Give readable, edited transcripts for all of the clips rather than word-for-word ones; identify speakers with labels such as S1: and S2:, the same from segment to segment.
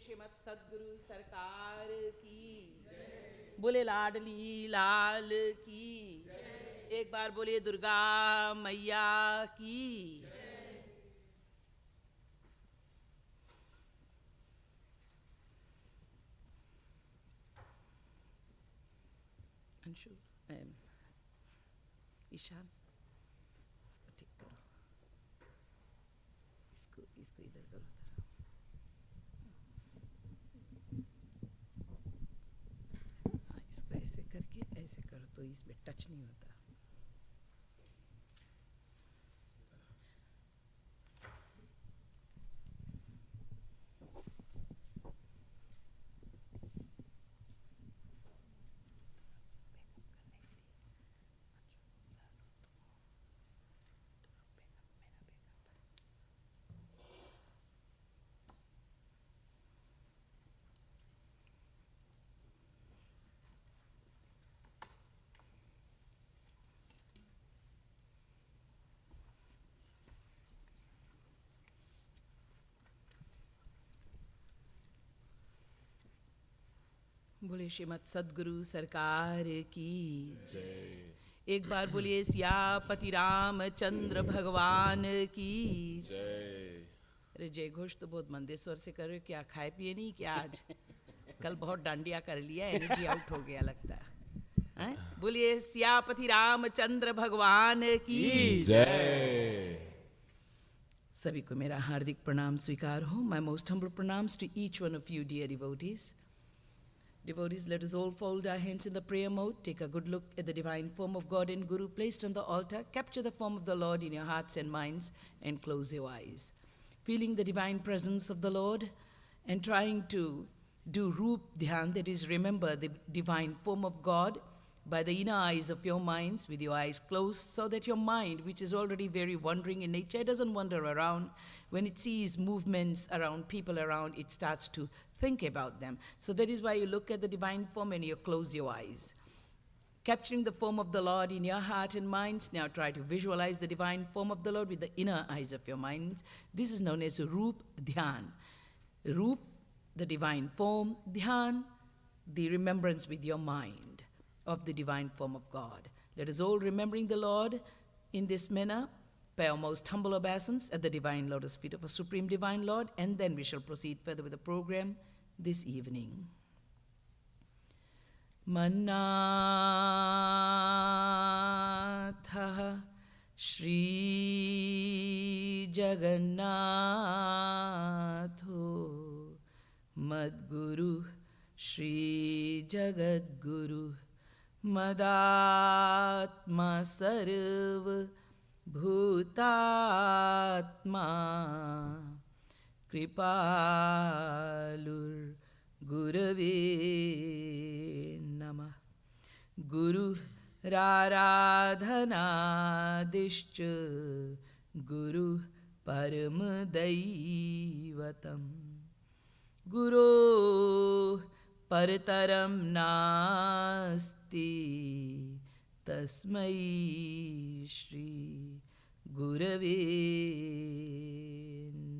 S1: श्रीमद सदगुरु सरकार की, बोले लाडली लाल की, एक बार बोलिए दुर्गा मैया की। अंशु, ईशान, इसको ठीक करो, इसको इधर करो थोड़ा। हाँ, इसको ऐसे करके ऐसे करो तो इसमें टच नहीं होता। बोले श्रीमद सदगुरु सरकार की जय। एक बार बोलिए सियापति रामचंद्र भगवान की जय। अरे जय घोष तो बहुत मंदे स्वर से कर रहे हो, क्या खाए पिए नहीं क्या आज? कल बहुत डांडिया कर लिया, एनर्जी आउट हो गया लगता है। बोलिए सियापति रामचंद्र भगवान की जय। सभी को मेरा हार्दिक प्रणाम स्वीकार हो। My most humble pranams to each one of you dear devotees. Devotees, let us all fold our hands in the prayer mode. Take a good look at the divine form of God and Guru placed on the altar. Capture the form of the Lord in your hearts and minds and close your eyes. Feeling the divine presence of the Lord and trying to do Roop Dhyan, that is, remember the divine form of God by the inner eyes of your minds with your eyes closed, so that your mind, which is already very wandering in nature, doesn't wander around. When it sees movements around, people around, it starts to think about them. So that is why you look at the divine form and you close your eyes. Capturing the form of the Lord in your heart and minds, now try to visualize the divine form of the Lord with the inner eyes of your minds. This is known as Roop Dhyan. Roop, the divine form; Dhyan, the remembrance with your mind of the divine form of God. Let us all, remembering the Lord in this manner, pay our most humble obeisance at the divine lotus feet of our Supreme Divine Lord, and then we shall proceed further with the program this evening. Mannatha Shree Jagannatho Madguru Shree Jagadguru Madatma Sarva Bhutatma Kripalur Gurave Namah. Guru Raradhanadishcha Guru Paramadaivatam. Guru Partaram Nasti Tasmai Shri Gurave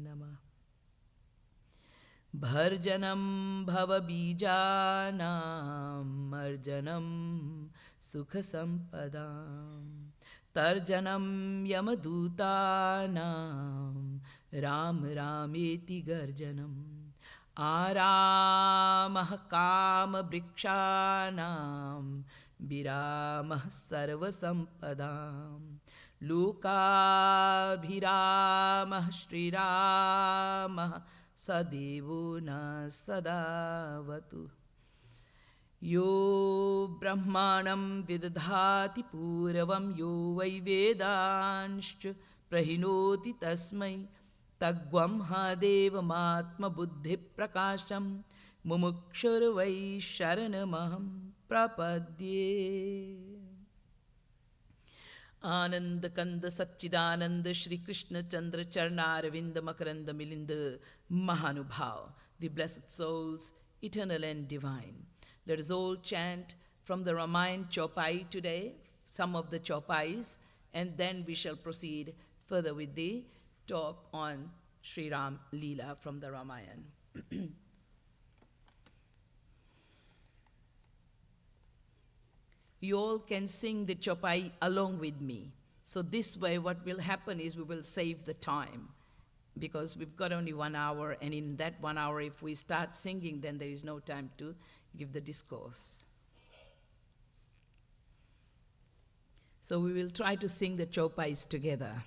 S1: Namah. Bharjanam bhavabijanam marjanam sukha sampadam tarjanam yamadutanam ram rameti garjanam aramah kama brikshanam viramah sarva sampadam lokabhiramah shriramah Sadevo na sadavatu. Yo brahmanam vidadhati puravam yo vai vedanscha prahinoti tasmai tagvam hadeva matma buddhi prakasham mumukshur vai sharanamaham prapadye. Ananda Kanda Satchidananda Shri Krishna Chandra Charnaravinda Makaranda Milinda Mahanubhav, the blessed souls, eternal and divine. Let us all chant from the Ramayana Chaupai today, some of the Chaupais, and then we shall proceed further with the talk on Sri Ram Leela from the Ramayana. you all can sing the chopai along with me. So this way what will happen is we will save the time, because we've got only 1 hour, and in that 1 hour if we start singing, then there is no time to give the discourse. So we will try to sing the chopais together.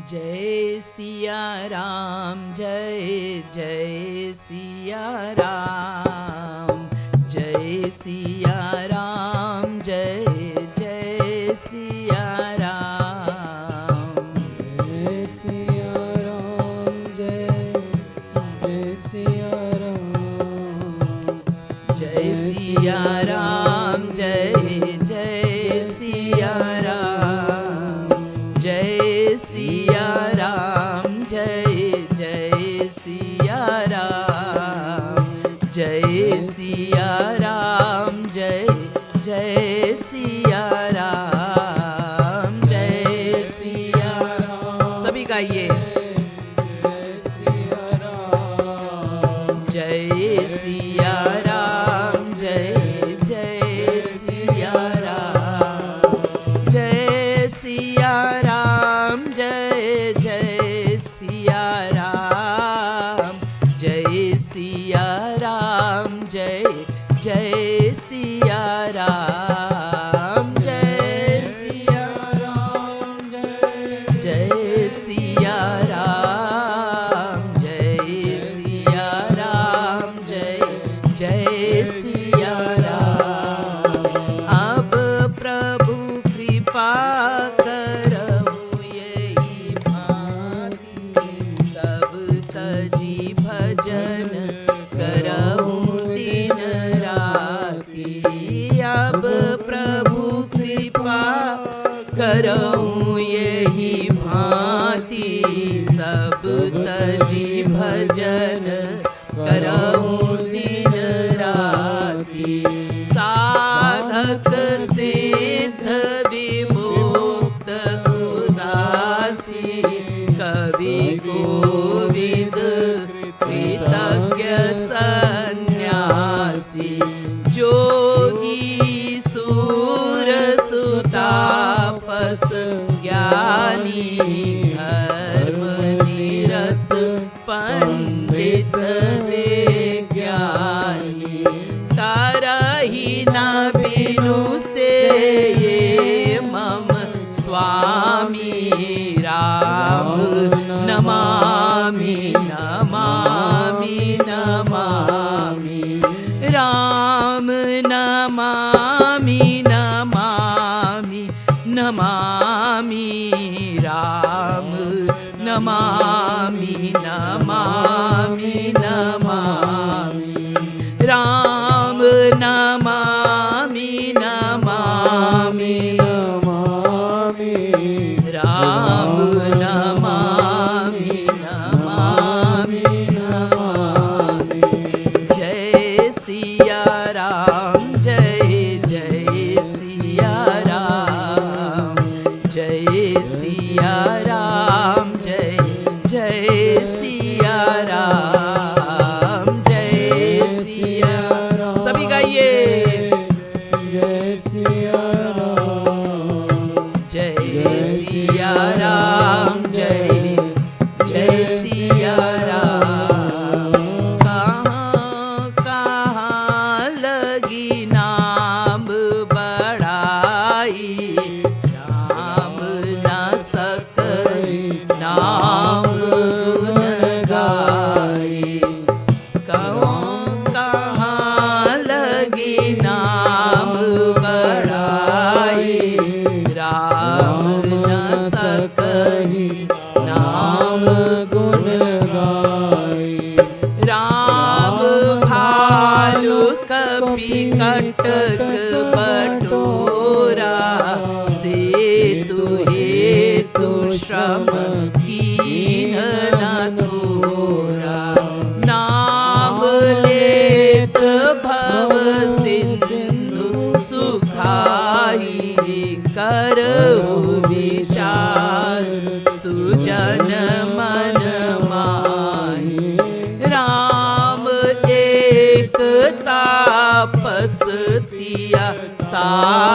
S1: जय सिया राम, जय जय सिया राम, जय सिया राम, जय जय सिया राम,
S2: जय सिया राम, जय जय सिया राम,
S1: जय सिया राम, जय जय सिया राम, जय सिया राम, जय जय सिया राम, जय सिया राम, जय जय सिया राम, जय सिया राम। सभी गाइए। जय सिया राम, जय जय सिया राम, जय सिया राम, जय जय सिया राम, जय सिया राम, जय जय सिया राम, जय सिया राम, जय सिया राम, जय सिया राम, जय जय सिया राम। अब प्रभु कृपा करहु यही भांति, सब तजी भजन करहु दिन राति। अब प्रभु कृपा करहु यही भांति, सब तजी भजन करहु दिन राति। साधक सिद्ध विमुक्त उदासी, कवि कोविद कृतज्ञ सन्यासी, जोगी सूर सुतापस ज्ञानी, धर्म निरत पंडित विज्ञानी। तारही न बिनु से ये मम स्वामी, राम नमामि नमामि नमामि, राम नमामि नमामि नमामि, राम नमामि नमामि नमामि, राम नमामि नमामि नमामि, राम नमामि नमामि नमामि। जय सिया राम, जय जय सिया राम, जय सिया राम, जय जय सिया राम, जय सिया राम। सभी गाइए।
S2: जय सिया राम,
S1: जय सिया राम, जय जय सिया राम। कहाँ कहाँ लगी नाम बड़ाई, नाम न सकई नाम गुण गाई। कहाँ कहाँ लगी नाम बड़ाई, राम न सकई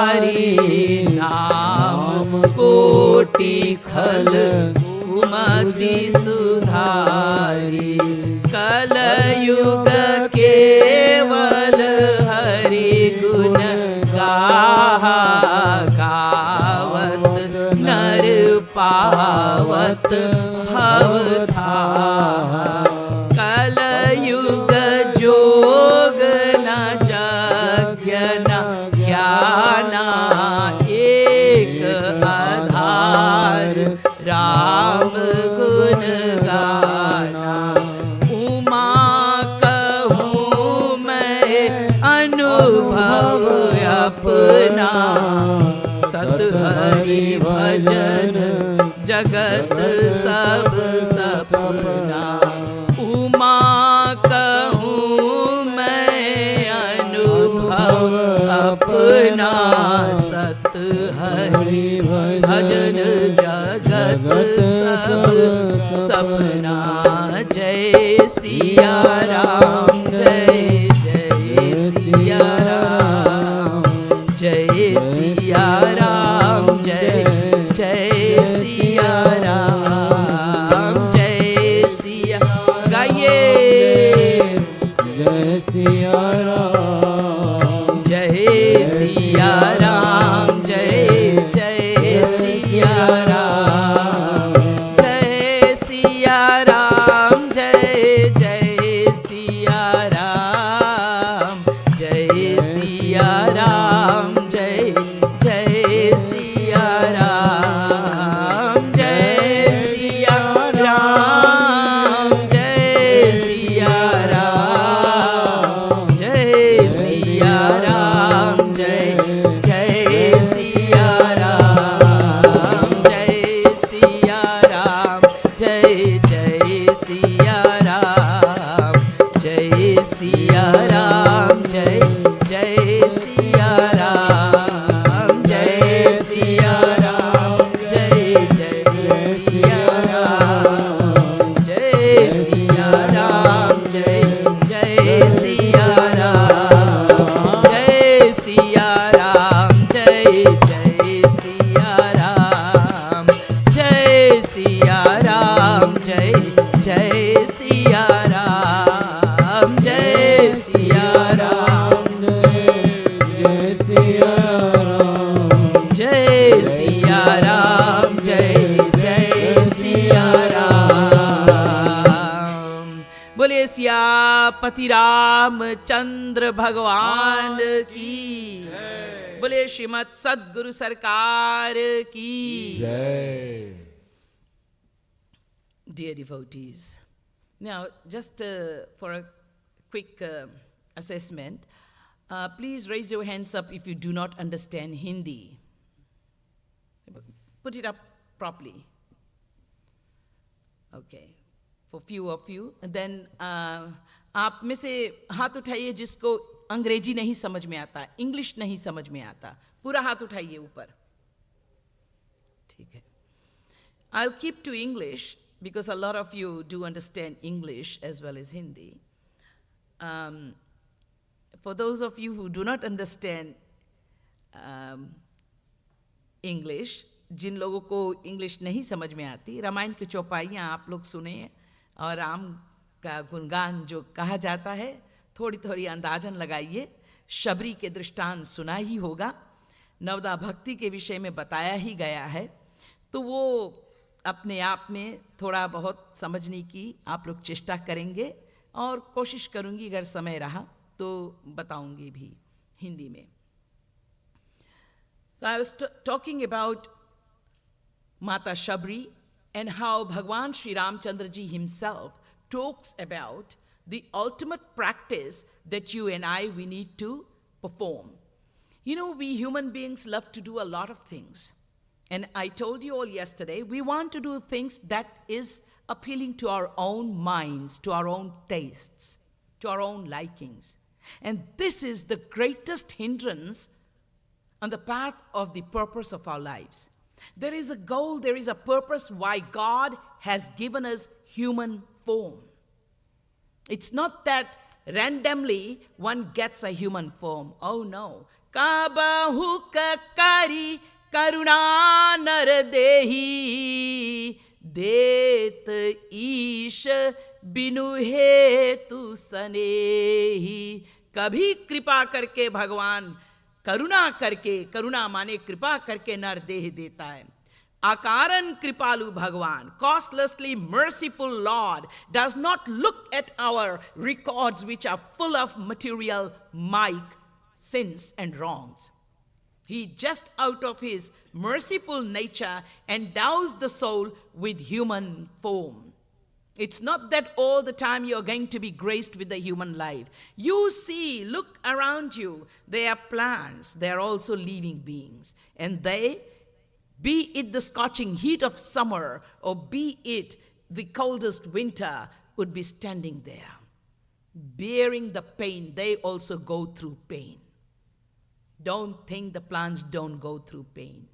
S1: भारी नाम कोटि खल कुमति सुधारी कलयुग केवल हरि गुण गाहा गावत नर पावत भवधाहा कलयुग जोग न यज्ञ न ज्ञाना एक आधार राम गुण गाना उमा कहूँ मैं अनुभव अपना सत हरि भजन जगत सब सपना उमा कहूँ मैं अनुभव अपना सत हरि भजन जगत सब सपना जय सिया राम जय जय सिया राम जय सिया राम जय जय सिया राम जय सिया गाइए
S2: जय सिया राम
S1: जय सिया राम जय जय सिया राम जय सिया राम जय जय सिया राम जय सिया राम जय जय सिया राम जय सिया राम जय सिया राम जय सिया राम जय जय सिया राम जय सिया राम जय जय सिया राम जय सिया राम जय जय सिया राम जय सिया राम जय जय सिया राम जय सिया राम जय जय सिया राम जय सिया राम जय जय सिया राम जय सिया राम जय जय सिया राम जय सिया राम
S2: जय सिया राम
S1: जय सिया राम जय जय सिया राम बोले सियापति रामचंद्र भगवान की बोले श्रीमद सद्गुरु सरकार की
S2: जय
S1: Dear devotees, now just for a quick assessment, please raise your hands up if you do not understand Hindi. Put it up properly. Okay, for few of you. And then आप में से हाथ उठाइए जिसको अंग्रेजी नहीं समझ में आता, इंग्लिश नहीं समझ में आता, पूरा हाथ उठाइए ऊपर. ठीक है. I'll keep to English because a lot of you do understand English as well as Hindi. For those of you who do not understand English, जिन लोगों को इंग्लिश नहीं समझ में आती, रामायण की चौपाइयाँ आप लोग सुने और राम का गुणगान जो कहा जाता है थोड़ी थोड़ी अंदाजन लगाइए. शबरी के दृष्टांत सुना ही होगा, नवदा भक्ति के विषय में बताया ही गया है, तो वो अपने आप में थोड़ा बहुत समझने की आप लोग चेष्टा करेंगे और कोशिश करूंगी अगर समय रहा तो बताऊंगी भी हिंदी में. So I was talking about Mata Shabri and how Bhagwan Sri Ramchandra ji himself talks about the ultimate practice that you and I, we need to perform. You know, we human beings love to do a lot of things. And I told you all yesterday, we want to do things that is appealing to our own minds, to our own tastes, to our own likings. And this is the greatest hindrance on the path of the purpose of our lives. There is a goal, there is a purpose why God has given us human form. It's not that randomly one gets a human form. Oh no. काबहुक करी करुणा नर देही, देत ईश बिनु हेतु सनेही। कभी कृपा करके भगवान करुणा करके, करुणा माने कृपा करके नर देह देता है। अकारण कृपालु भगवान, costlessly merciful Lord, does not look at our records which are full of material mike, sins and wrongs. He just out of his merciful nature endows the soul with human form. It's not that all the time you're going to be graced with the human life. You see, look around you. They are plants. They are also living beings. And they, be it the scorching heat of summer or be it the coldest winter, would be standing there, bearing the pain. They also go through pain. Don't think the plants don't go through pain.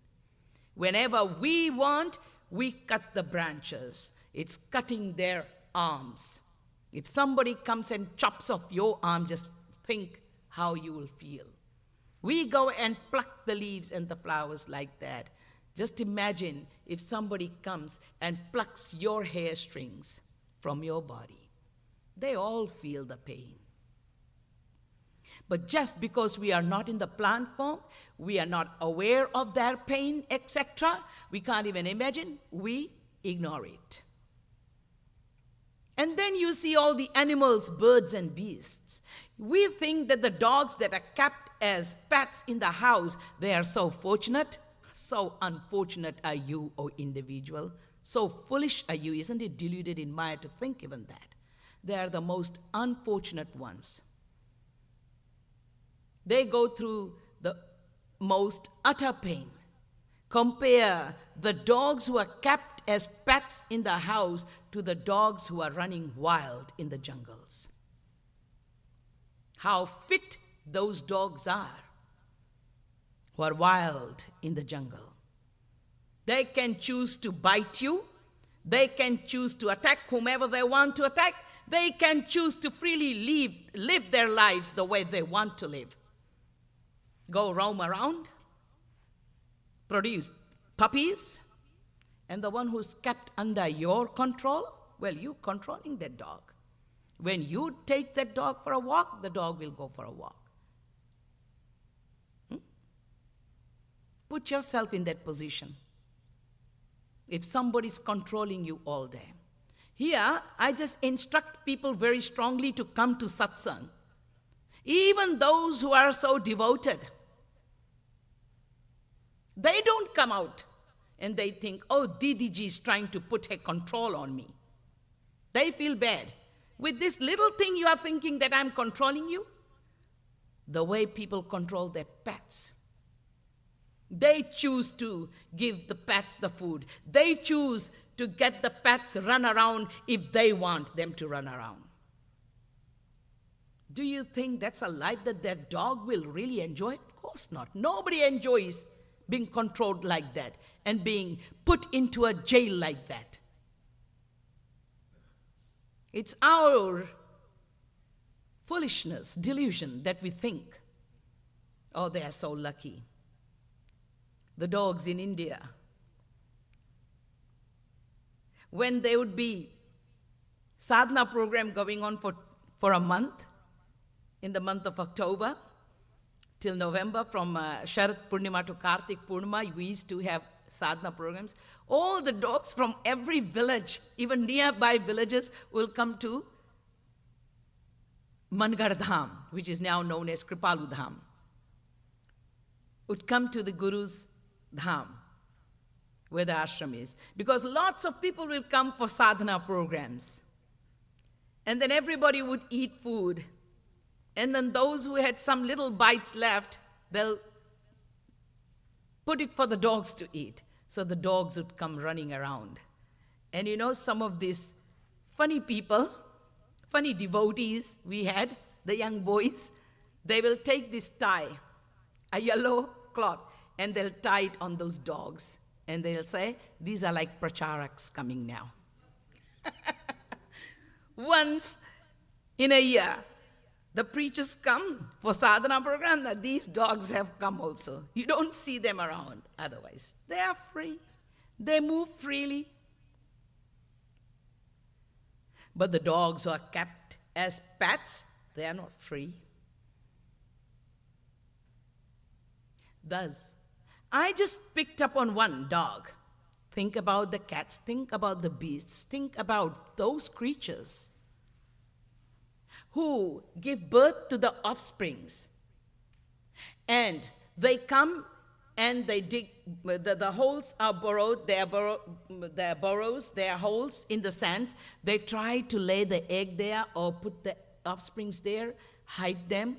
S1: Whenever we want, we cut the branches. It's cutting their arms. If somebody comes and chops off your arm, just think how you will feel. We go and pluck the leaves and the flowers like that. Just imagine if somebody comes and plucks your hair strings from your body. They all feel the pain. But just because we are not in the plant form, we are not aware of their pain, etc., we can't even imagine, we ignore it. And then you see all the animals, birds and beasts. We think that the dogs that are kept as pets in the house, they are so fortunate. So unfortunate are you, O individual. So foolish are you. Isn't it deluded in mind to think even that? They are the most unfortunate ones. They go through the most utter pain. Compare the dogs who are kept as pets in the house to the dogs who are running wild in the jungles. How fit those dogs are who are wild in the jungle. They can choose to bite you. They can choose to attack whomever they want to attack. They can choose to freely live their lives the way they want to live. Go roam around, produce puppies, and the one who's kept under your control, well, you controlling that dog. When you take that dog for a walk, the dog will go for a walk. Put yourself in that position. If somebody's controlling you all day. Here, I just instruct people very strongly to come to satsang. Even those who are so devoted, they don't come out and they think, oh, Didiji is trying to put her control on me. They feel bad. With this little thing you are thinking that I'm controlling you? The way people control their pets. They choose to give the pets the food. They choose to get the pets run around if they want them to run around. Do you think that's a life that their dog will really enjoy? Of course not. Nobody enjoys being controlled like that and being put into a jail like that. It's our foolishness, delusion that we think, oh, they are so lucky. The dogs in India, when there would be sadhana program going on for a month, in the month of October till November, from Sharat Purnima to Kartik Purnima, we used to have sadhana programs. All the dogs from every village, even nearby villages, will come to Mangar Dham, which is now known as Kripalu Dham. Would come to the Guru's Dham, where the ashram is. Because lots of people will come for sadhana programs. And then everybody would eat food. And then those who had some little bites left, they'll put it for the dogs to eat. So the dogs would come running around. And you know, some of these funny people, funny devotees we had, the young boys, they will take this tie, a yellow cloth, and they'll tie it on those dogs. And they'll say, these are like pracharaks coming now. Once in a year, The preachers come for sadhana program, that these dogs have come also. You don't see them around otherwise. They are free. They move freely. But the dogs who are kept as pets, they are not free. Thus, I just picked up on one dog. Think about the cats, think about the beasts, think about those creatures who give birth to the offsprings. And they come and they dig, the holes are burrowed, they are burrows, they are holes in the sands. They try to lay the egg there or put the offsprings there, hide them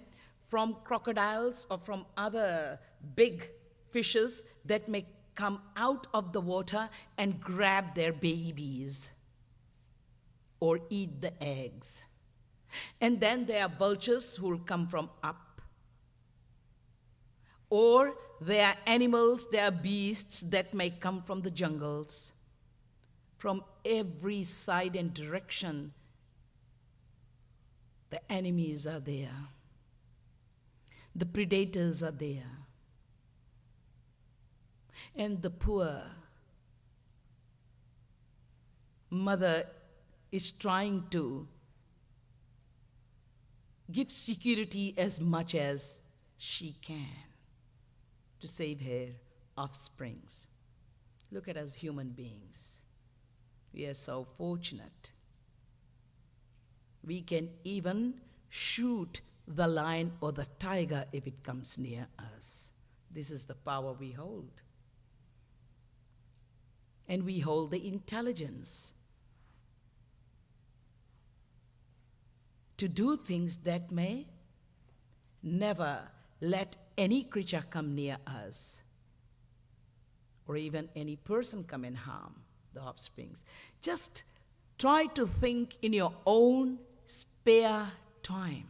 S1: from crocodiles or from other big fishes that may come out of the water and grab their babies or eat the eggs. And then there are vultures who will come from up. Or there are animals, there are beasts that may come from the jungles. From every side and direction, the enemies are there. The predators are there. And the poor mother is trying to give security as much as she can to save her offsprings. Look at us human beings. We are so fortunate. We can even shoot the lion or the tiger if it comes near us. This is the power we hold. And we hold the intelligence to do things that may never let any creature come near us, or even any person come and harm the offsprings. Just try to think in your own spare time.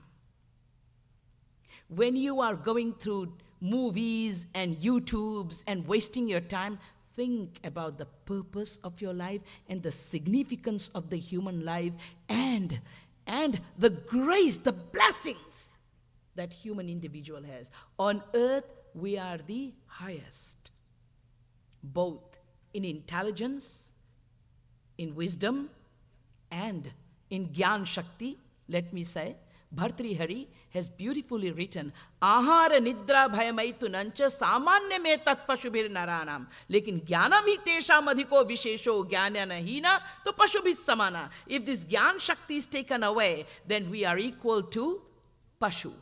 S1: When you are going through movies and YouTubes and wasting your time, think about the purpose of your life and the significance of the human life and the grace, the blessings that human individual has. On earth, we are the highest, both in intelligence, in wisdom, and in Gyan Shakti. Let me say, Bhartrihari has beautifully written, Ahara nidra bhayamaitu nancha samanya me tat pashubhir naranam. Lekin jnanam hi tesham adhiko vishesho jnana hina to pashubhis samana. If this Gyan Shakti is taken away, then we are equal to Pashu.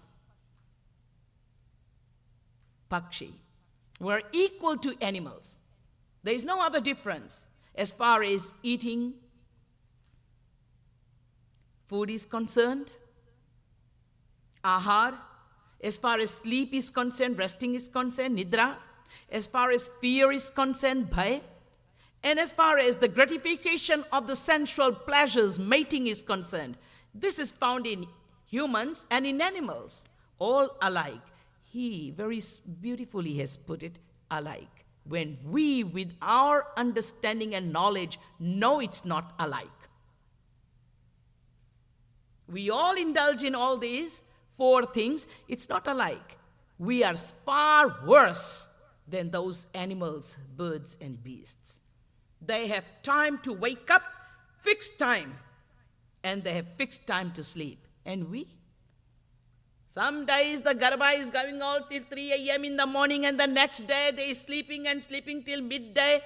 S1: Pakshi. We are equal to animals. There is no other difference as far as eating food is concerned. Ahar, as far as sleep is concerned, resting is concerned, nidra, as far as fear is concerned, bhai, and as far as the gratification of the sensual pleasures, mating is concerned. This is found in humans and in animals, all alike. He very beautifully has put it alike. When we, with our understanding and knowledge, know it's not alike. We all indulge in all these four things, it's not alike. We are far worse than those animals, birds, and beasts. They have time to wake up, fixed time, and they have fixed time to sleep. And we? Some days the garba is going out till 3 a.m. in the morning, and the next day they is sleeping and sleeping till midday,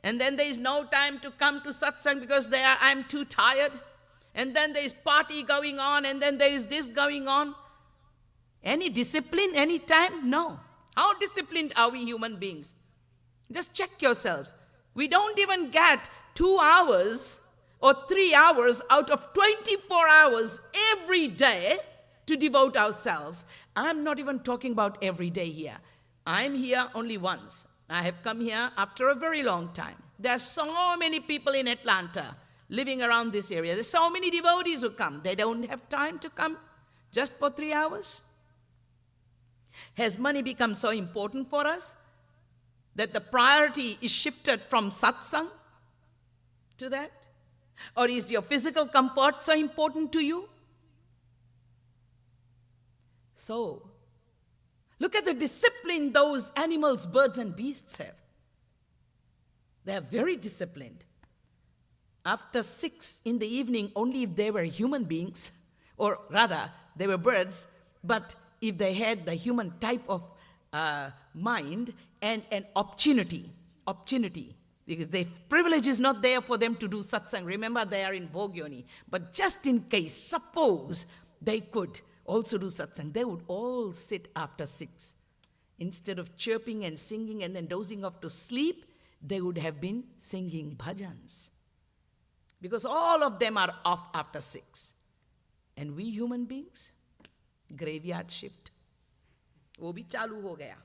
S1: and then there is no time to come to satsang because I'm too tired. And then there is party going on, and then there is this going on. Any discipline, any time? No. How disciplined are we human beings? Just check yourselves. We don't even get 2 hours or 3 hours out of 24 hours every day to devote ourselves. I'm not even talking about every day here. I'm here only once. I have come here after a very long time. There are so many people in Atlanta living around this area. There's so many devotees who come. They don't have time to come just for 3 hours. Has money become so important for us that the priority is shifted from satsang to that? Or is your physical comfort so important to you? So, look at the discipline those animals, birds, and beasts have. They are very disciplined. After 6 in the evening, only if they were human beings, or rather, they were birds, but if they had the human type of mind and an opportunity, because the privilege is not there for them to do satsang. Remember, they are in Bhogyoni. But just in case, suppose they could also do satsang, they would all sit after 6. Instead of chirping and singing and then dozing off to sleep, they would have been singing bhajans. Because all of them are off after 6. And we human beings, graveyard shift. वो भी चालू हो गया.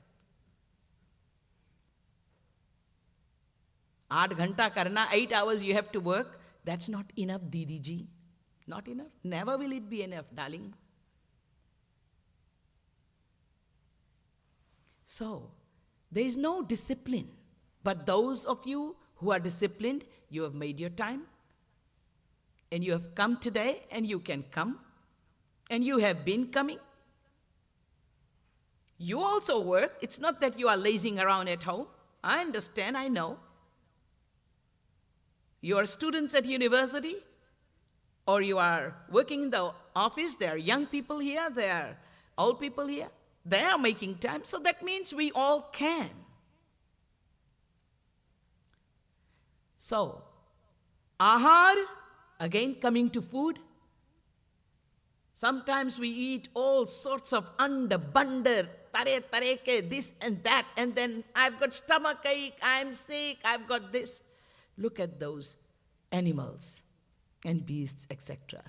S1: 8 घंटा करना, 8 hours you have to work. That's not enough, Didi ji. Not enough. Never will it be enough, darling. So, there is no discipline. But those of you who are disciplined, you have made your time. And you have come today, and you can come. And you have been coming. You also work. It's not that you are lazing around at home. I understand, I know. You are students at university, or you are working in the office. There are young people here, there are old people here. They are making time, so that means we all can. So, ahar, again coming to food. Sometimes we eat all sorts of under, tare ke, this and that, and then I've got stomachache, I'm sick, I've got this. Look at those animals and beasts, etc.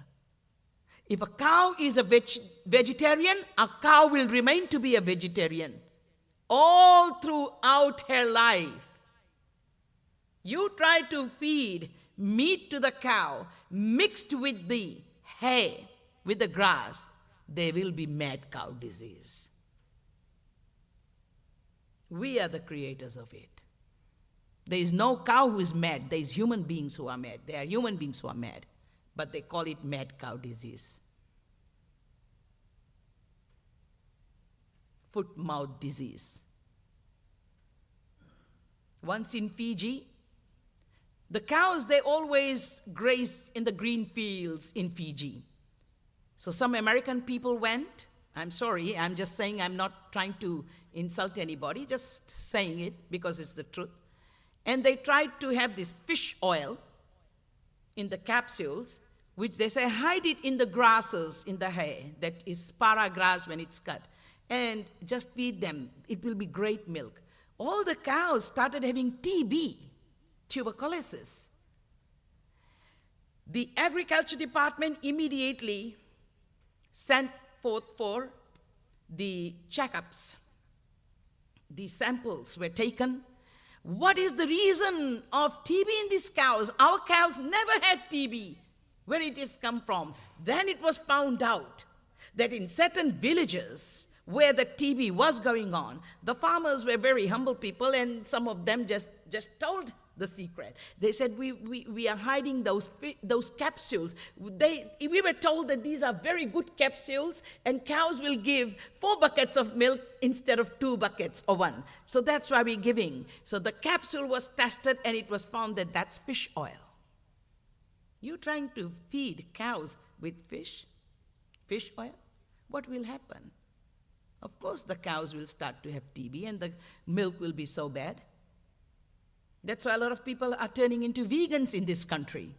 S1: If a cow is a vegetarian, a cow will remain to be a vegetarian all throughout her life. You try to feed meat to the cow mixed with the hay, with the grass, there will be mad cow disease. We are the creators of it. There is no cow who is mad. There is human beings who are mad. There are human beings who are mad. But they call it mad cow disease. Foot-mouth disease. Once in Fiji, the cows, they always graze in the green fields in Fiji. So some American people went. I'm sorry, I'm just saying, I'm not trying to insult anybody, just saying it because it's the truth. And they tried to have this fish oil in the capsules, which they say hide it in the grasses, in the hay, that is para grass when it's cut, and just feed them. It will be great milk. All the cows started having TB, tuberculosis. The agriculture department immediately sent forth for the checkups. The samples were taken. What is the reason of TB in these cows? Our cows never had TB. Where it has come from? Then it was found out that in certain villages where the TB was going on, the farmers were very humble people, and some of them just told the secret. They said, we are hiding those capsules. We were told that these are very good capsules, and cows will give 4 buckets of milk instead of 2 buckets or 1. So that's why we're giving. So the capsule was tested, and it was found that that's fish oil. You trying to feed cows with fish oil? What will happen? Of course the cows will start to have TB, and the milk will be so bad. That's why a lot of people are turning into vegans in this country.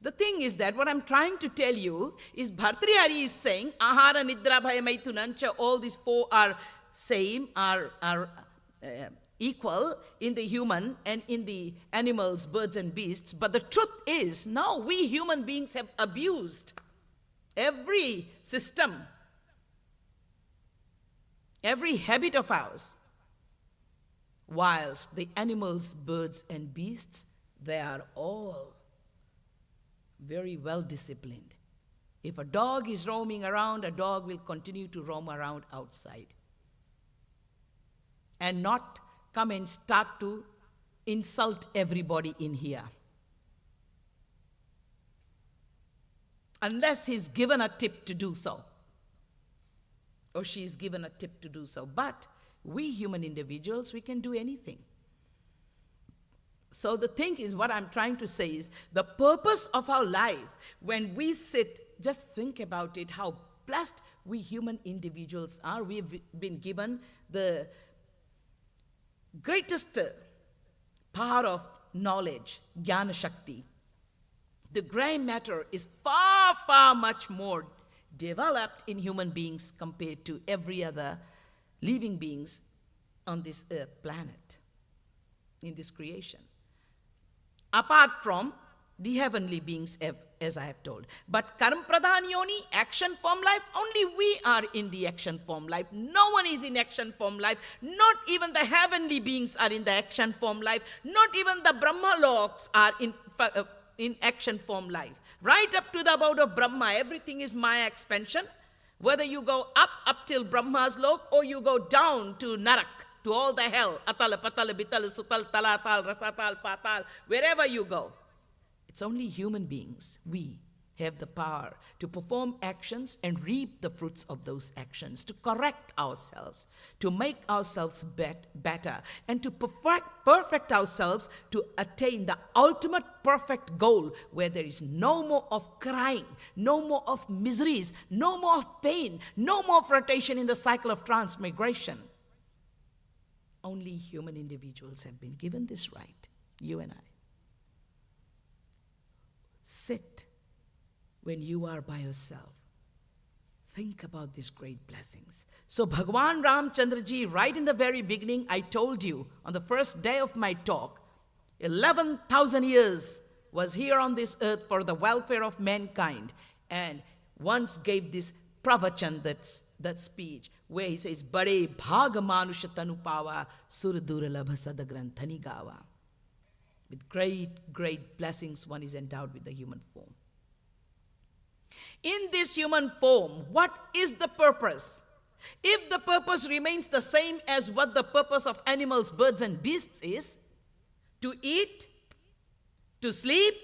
S1: The thing is that what I'm trying to tell you is Bhartrihari is saying, Ahara, Nidra, Bhaya, Maitunancha, all these 4 are same, are equal in the human and in the animals, birds and beasts. But the truth is, no, we human beings have abused every system, every habit of ours. Whilst the animals, birds, and beasts, they are all very well disciplined. If a dog is roaming around, a dog will continue to roam around outside and not come and start to insult everybody in here. unless he's given a tip to do so, or she's given a tip to do so. But we human individuals, we can do anything. So the thing is, what I'm trying to say is, the purpose of our life, when we sit, just think about it, how blessed we human individuals are. We've been given the greatest power of knowledge, Jnana Shakti. The gray matter is far, far much more developed in human beings compared to every other living beings on this earth planet, in this creation. Apart from the heavenly beings, as I have told. But Karam Pradhan Yoni, action form life, only we are in the action form life. No one is in action form life. Not even the heavenly beings are in the action form life. Not even the Brahma loks are in action form life. Right up to the abode of Brahma, everything is Maya expansion. Whether you go up till Brahma's lok, or you go down to Narak, to all the hell, Atal, Patal, Bital, Sutal, Talatal, Rasatal, Patal, wherever you go. It's only human beings, we have the power to perform actions and reap the fruits of those actions, to correct ourselves, to make ourselves better, and to perfect ourselves to attain the ultimate perfect goal, where there is no more of crying, no more of miseries, no more of pain, no more of rotation in the cycle of transmigration. Only human individuals have been given this right, you and I. Sit when you are by yourself. Think about these great blessings. So Bhagwan Ramchandra Ji, right in the very beginning, I told you on the first day of my talk, 11,000 years was here on this earth for the welfare of mankind, and once gave this pravachan, that speech, where he says, Bade bhag manusha tanu pava, sur duralabha sadagranthani gawa. With great, great blessings, one is endowed with the human form. In this human form, what is the purpose? If the purpose remains the same as what the purpose of animals, birds, and beasts is, to eat, to sleep,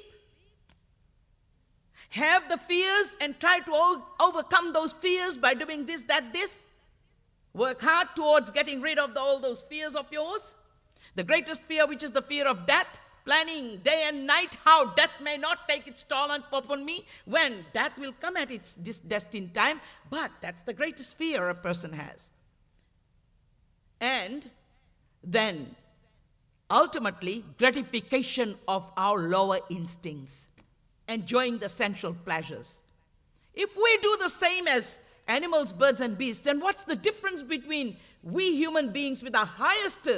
S1: have the fears and try to overcome those fears by doing this, that, this, work hard towards getting rid of all those fears of yours, the greatest fear, which is the fear of death, planning day and night how death may not take its toll upon me, when death will come at its destined time. But that's the greatest fear a person has. And then, ultimately, gratification of our lower instincts, enjoying the sensual pleasures. If we do the same as animals, birds, and beasts, then what's the difference between we human beings with the highest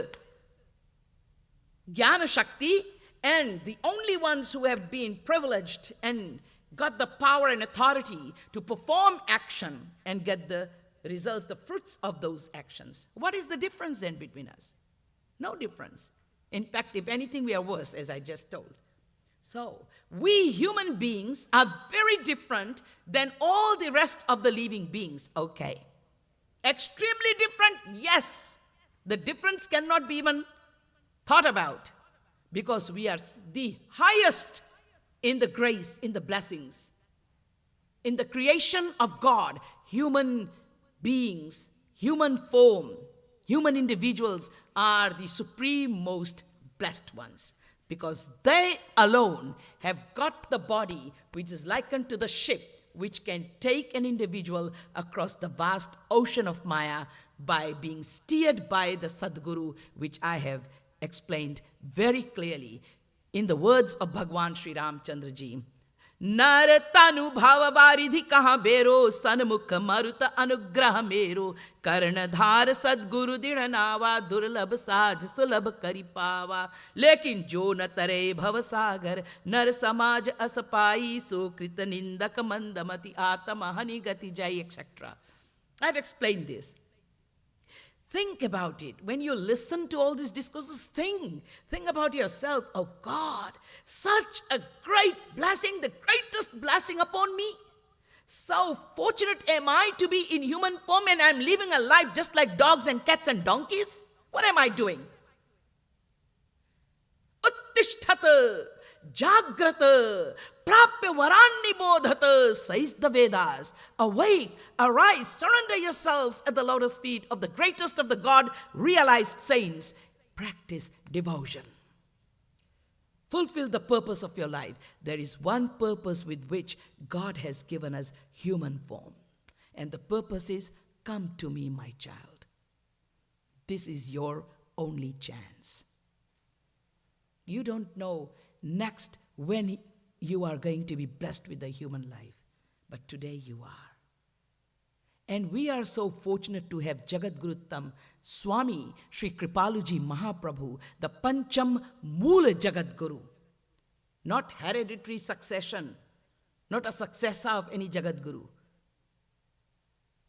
S1: Jnana Shakti and the only ones who have been privileged and got the power and authority to perform action and get the results, the fruits of those actions? What is the difference then between us? No difference. In fact, if anything, we are worse, as I just told. So, we human beings are very different than all the rest of the living beings, okay? Extremely different, yes. The difference cannot be even thought about, because we are the highest in the grace, in the blessings, in the creation of God. Human beings, human form, human individuals are the supreme most blessed ones, because they alone have got the body which is likened to the ship which can take an individual across the vast ocean of Maya by being steered by the Sadguru, which I have explained very clearly in the words of Bhagwan Sri Ramchandra Ji. Nar tanu bhava varidhi kaha bero, sanmukha maruta anugraha mero, karnadhar sadguru didhanava, durlabh saj sulabh kari pava, lekin jo na tare bhava sagar, nar samaj asapai, so krita nindak mandamati atama hani gati jai, etc. I've explained this. Think about it. When you listen to all these discourses, think about yourself. Oh God, such a great blessing, the greatest blessing upon me. So fortunate am I to be in human form, and I'm living a life just like dogs and cats and donkeys. What am I doing? Uttishthat, Jagrata, Prapya Varanni Bodhata, says the Vedas. Awake, arise, surrender yourselves at the lotus feet of the greatest of the God-realized saints. Practice devotion. Fulfill the purpose of your life. There is one purpose with which God has given us human form. And the purpose is, come to me, my child. This is your only chance. You don't know next when you are going to be blessed with a human life. But today you are. And we are so fortunate to have Jagadguruttam Swami Sri Kripaluji Mahaprabhu, the Pancham Moola Jagadguru. Not hereditary succession, not a successor of any Jagadguru.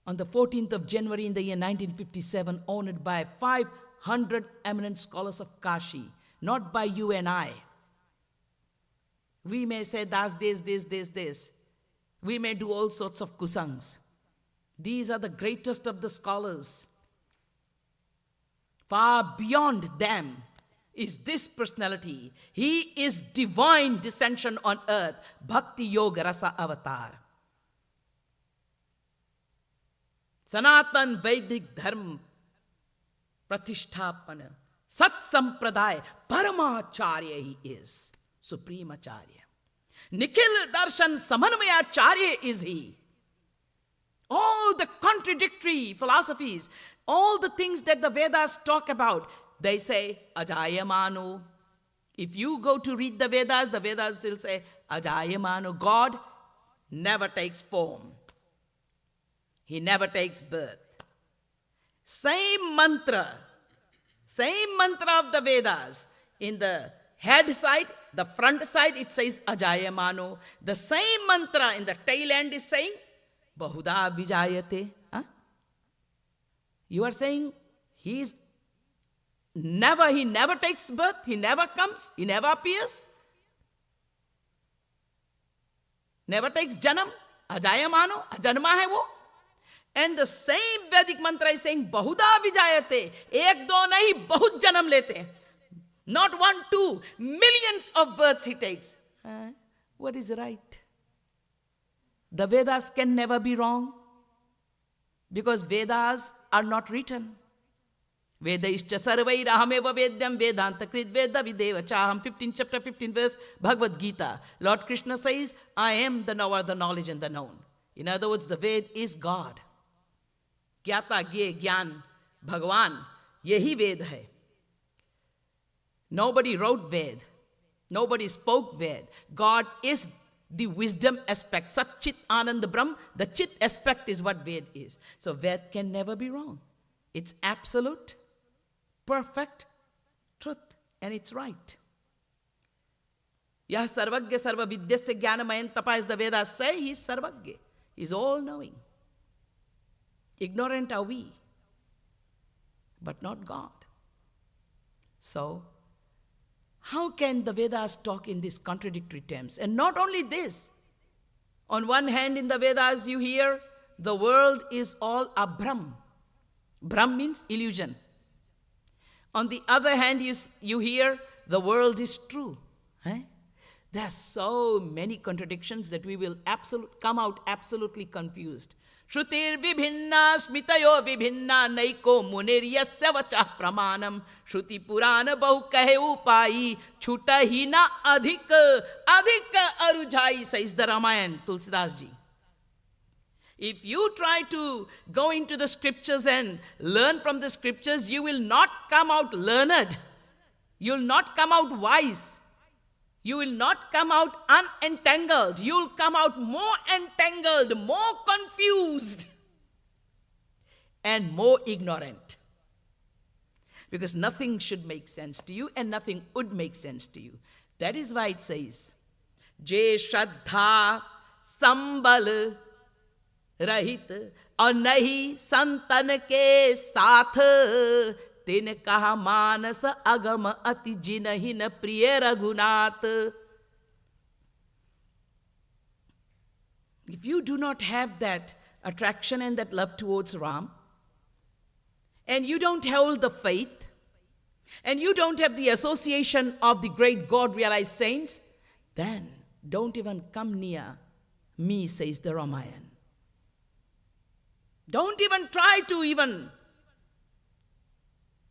S1: On the 14th of January in the year 1957, honored by 500 eminent scholars of Kashi, not by you and I. We may say that's this. We may do all sorts of kusangs. These are the greatest of the scholars. Far beyond them is this personality. He is divine descension on earth. Bhakti Yoga Rasa Avatar. Sanatan Vedic Dharma Pratisthapana. Sat Sampradaya Paramacharya he is. Supreme Acharya. Nikhil Darshan Samanvayacharya is he. All the contradictory philosophies, all the things that the Vedas talk about, they say Ajayamano. If you go to read the Vedas still say Ajayamano. God never takes form. He never takes birth. Same mantra of the Vedas. In the head side, the front side, it says Ajayamano. The same mantra in the tail end is saying Bahuda Vijayate. Huh? You are saying he never takes birth, he never comes, he never appears, never takes janam, ajayamano, ajanma hai wo. And the same Vedic mantra is saying Bahuda Vijayate. Ek do nahi, bahut janam lete. Not 1, 2, millions of births he takes. What is right? The Vedas can never be wrong, because Vedas are not written. Vedaishcha sarvair ahameva vedyam vedanta krit veda videva chaham. 15th chapter, 15th verse, Bhagavad Gita. Lord Krishna says, I am the knower, the knowledge and the known. In other words, the Ved is God. Gyata, Gye, Gyan, Bhagavan, yehi Ved hai. Nobody wrote Ved. Nobody spoke Ved. God is the wisdom aspect. Sat Chit Anand Brahm, the Chit aspect is what Ved is. So Ved can never be wrong. It's absolute, perfect truth, and it's right. Yah sarvagya sarva vidyasya jnanamayan tapa, as the Vedas say, he's sarvagya. He's all-knowing. Ignorant are we, but not God. So, how can the Vedas talk in these contradictory terms? And not only this. On one hand, in the Vedas you hear, the world is all a Brahm. Brahm means illusion. On the other hand, you hear, the world is true. There are so many contradictions that we will come out absolutely confused. Shrutir vibhinna smitayo vibhinna naiko muniryasya vachah pramanam shruti purana bahu kahe upai chuta hi na adhika arujhai, says the Ramayana, Tulsidas ji. If you try to go into the scriptures and learn from the scriptures, you will not come out learned. You will not come out wise. You will not come out unentangled. You will come out more entangled, more confused, and more ignorant. Because nothing should make sense to you and nothing would make sense to you. That is why it says, Je Shraddha Sambal Rahit और नहीं संतन के साथ तिन कहा मानस अगम अति जिनहि न प्रिय Raghunath. If you do not have that attraction and that love towards Ram, and you don't hold the faith, and you don't have the association of the great God-realized saints, then don't even come near me, says the Ramayan. Don't even try to even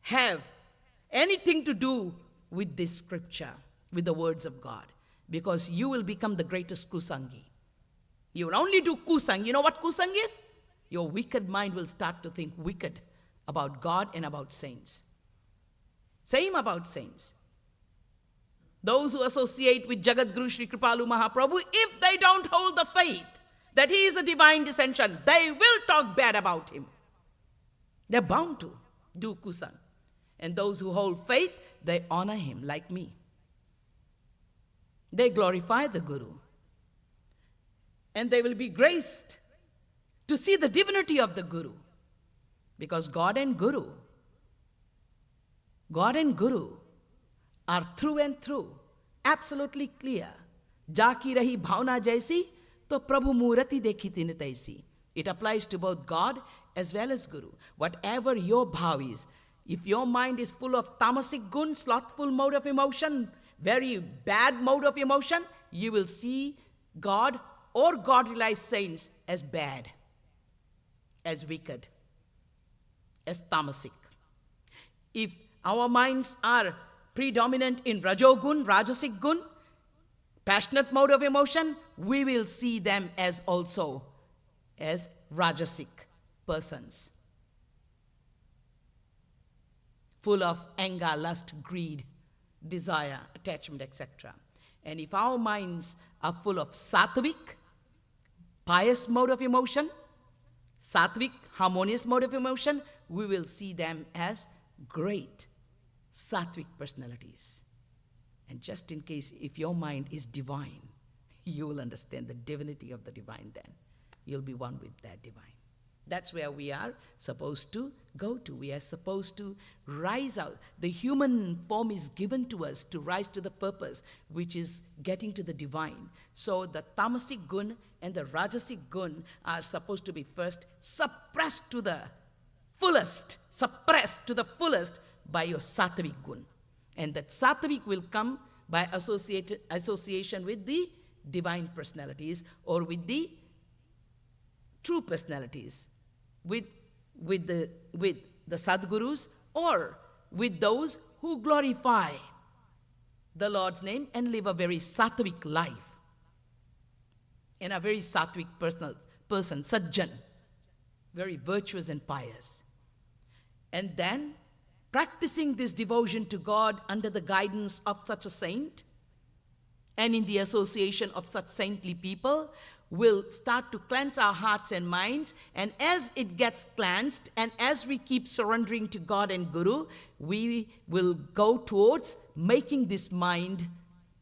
S1: have anything to do with this scripture, with the words of God, because you will become the greatest kusangi. You will only do kusang. You know what kusang is? Your wicked mind will start to think wicked about God and about saints. Same about saints. Those who associate with Jagadguru Sri Kripalu Mahaprabhu, if they don't hold the faith that he is a divine descension, they will talk bad about him. They're bound to do kusang. And those who hold faith, they honor him like me. They glorify the Guru. And they will be graced to see the divinity of the Guru. Because God and Guru are through and through, absolutely clear. Jaki rahi bhavna jaisi, to Prabhu Murati dekhi tin taisi. It applies to both God as well as Guru. Whatever your bhav is, if your mind is full of tamasic gun, slothful mode of emotion, very bad mode of emotion, you will see God or God-realized saints as bad, as wicked, as tamasic. If our minds are predominant in rajogun, rajasic gun, passionate mode of emotion, we will see them as also as rajasic persons, full of anger, lust, greed, desire, attachment, etc. And if our minds are full of sattvic, pious mode of emotion, sattvic, harmonious mode of emotion, we will see them as great sattvic personalities. And just in case, if your mind is divine, you will understand the divinity of the divine then. You'll be one with that divine. That's where we are supposed to go to. We are supposed to rise out. The human form is given to us to rise to the purpose, which is getting to the divine. So the tamasic gun and the rajasic gun are supposed to be first suppressed to the fullest by your sattvic gun. And that sattvic will come by association with the divine personalities or with the true personalities, with the Sadgurus or with those who glorify the Lord's name and live a very sattvic life. And a very sattvic person, sajjan, very virtuous and pious. And then practicing this devotion to God under the guidance of such a saint and in the association of such saintly people will start to cleanse our hearts and minds. And as it gets cleansed and as we keep surrendering to God and Guru, we will go towards making this mind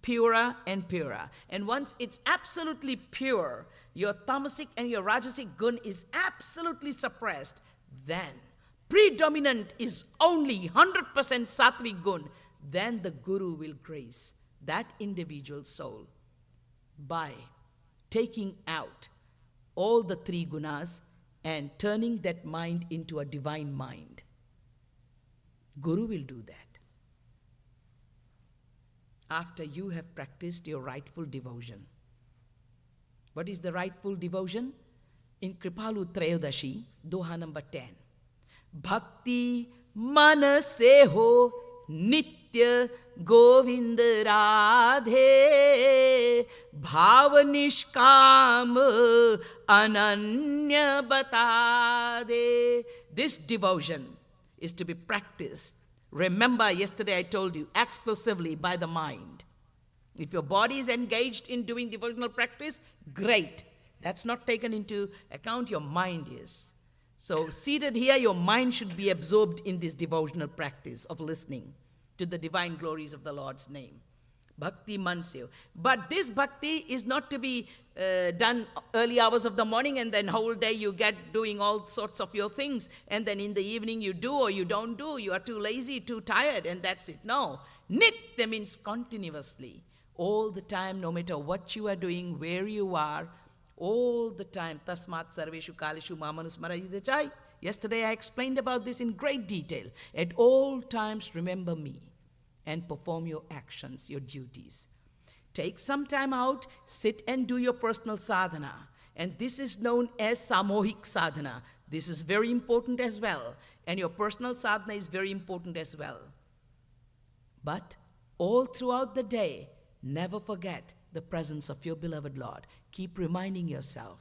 S1: purer and purer. And once it's absolutely pure, your tamasic and your rajasic gun is absolutely suppressed, then predominant is only 100% sattvic gun, then the Guru will grace that individual soul by taking out all the three gunas and turning that mind into a divine mind. Guru will do that after you have practiced your rightful devotion. What is the rightful devotion? In Kripalu Trayodashi, Doha number 10. Bhakti man se ho nitya govind radhe bhav nishkam ananya batade. This devotion is to be practiced. Remember, yesterday I told you, exclusively by the mind. If your body is engaged in doing devotional practice, great. That's not taken into account, your mind is. So seated here, your mind should be absorbed in this devotional practice of listening to the divine glories of the Lord's name. Bhakti Mansyo. But this bhakti is not to be done early hours of the morning and then whole day you get doing all sorts of your things and then in the evening you do or you don't do. You are too lazy, too tired, and that's it. No. Nitya means continuously. All the time, no matter what you are doing, where you are, all the time. Tasmat sarveshu kalishu mamanusmarayidachai. Yesterday I explained about this in great detail. At all times remember me and perform your actions, your duties. take some time out, sit and do your personal sadhana. And this is known as samohik sadhana. This is very important as well. And your personal sadhana is very important as well. But all throughout the day, never forget the presence of your beloved Lord. Keep reminding yourself.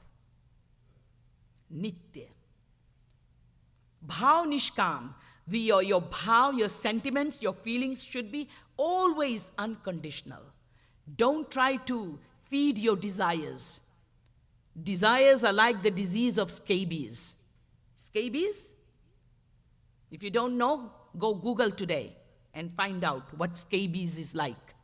S1: Nitya. Bhav nishkam. Your bhav, your sentiments, your feelings should be always unconditional. Don't try to feed your desires. Desires are like the disease of scabies. Scabies? If you don't know, go Google today and find out what scabies is like.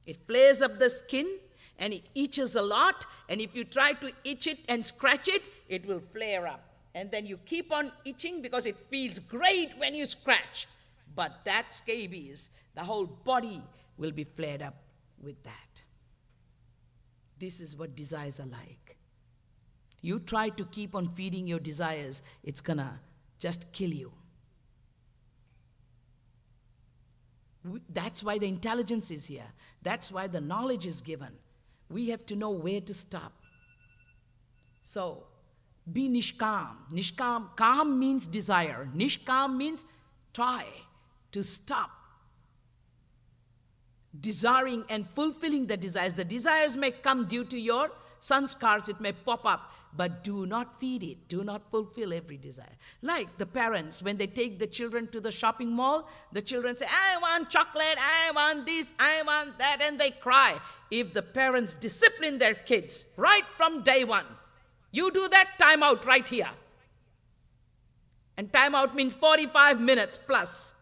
S1: It flares up the skin and it itches a lot, and if you try to itch it and scratch it, it will flare up. And then you keep on itching because it feels great when you scratch. But that scabies, the whole body will be flared up with that. This is what desires are like. You try to keep on feeding your desires, it's gonna just kill you. That's why the intelligence is here. That's why the knowledge is given. We have to know where to stop. So, be nishkam. Nishkam, kam means desire. Nishkam means try to stop desiring and fulfilling the desires. The desires may come due to your sanskars, it may pop up, but do not feed it. Do not fulfill every desire. Like the parents, when they take the children to the shopping mall, the children say, I want chocolate, I want this, I want that, and they cry. If the parents discipline their kids right from day one, you do that, time out right here. And time out means 45 minutes plus.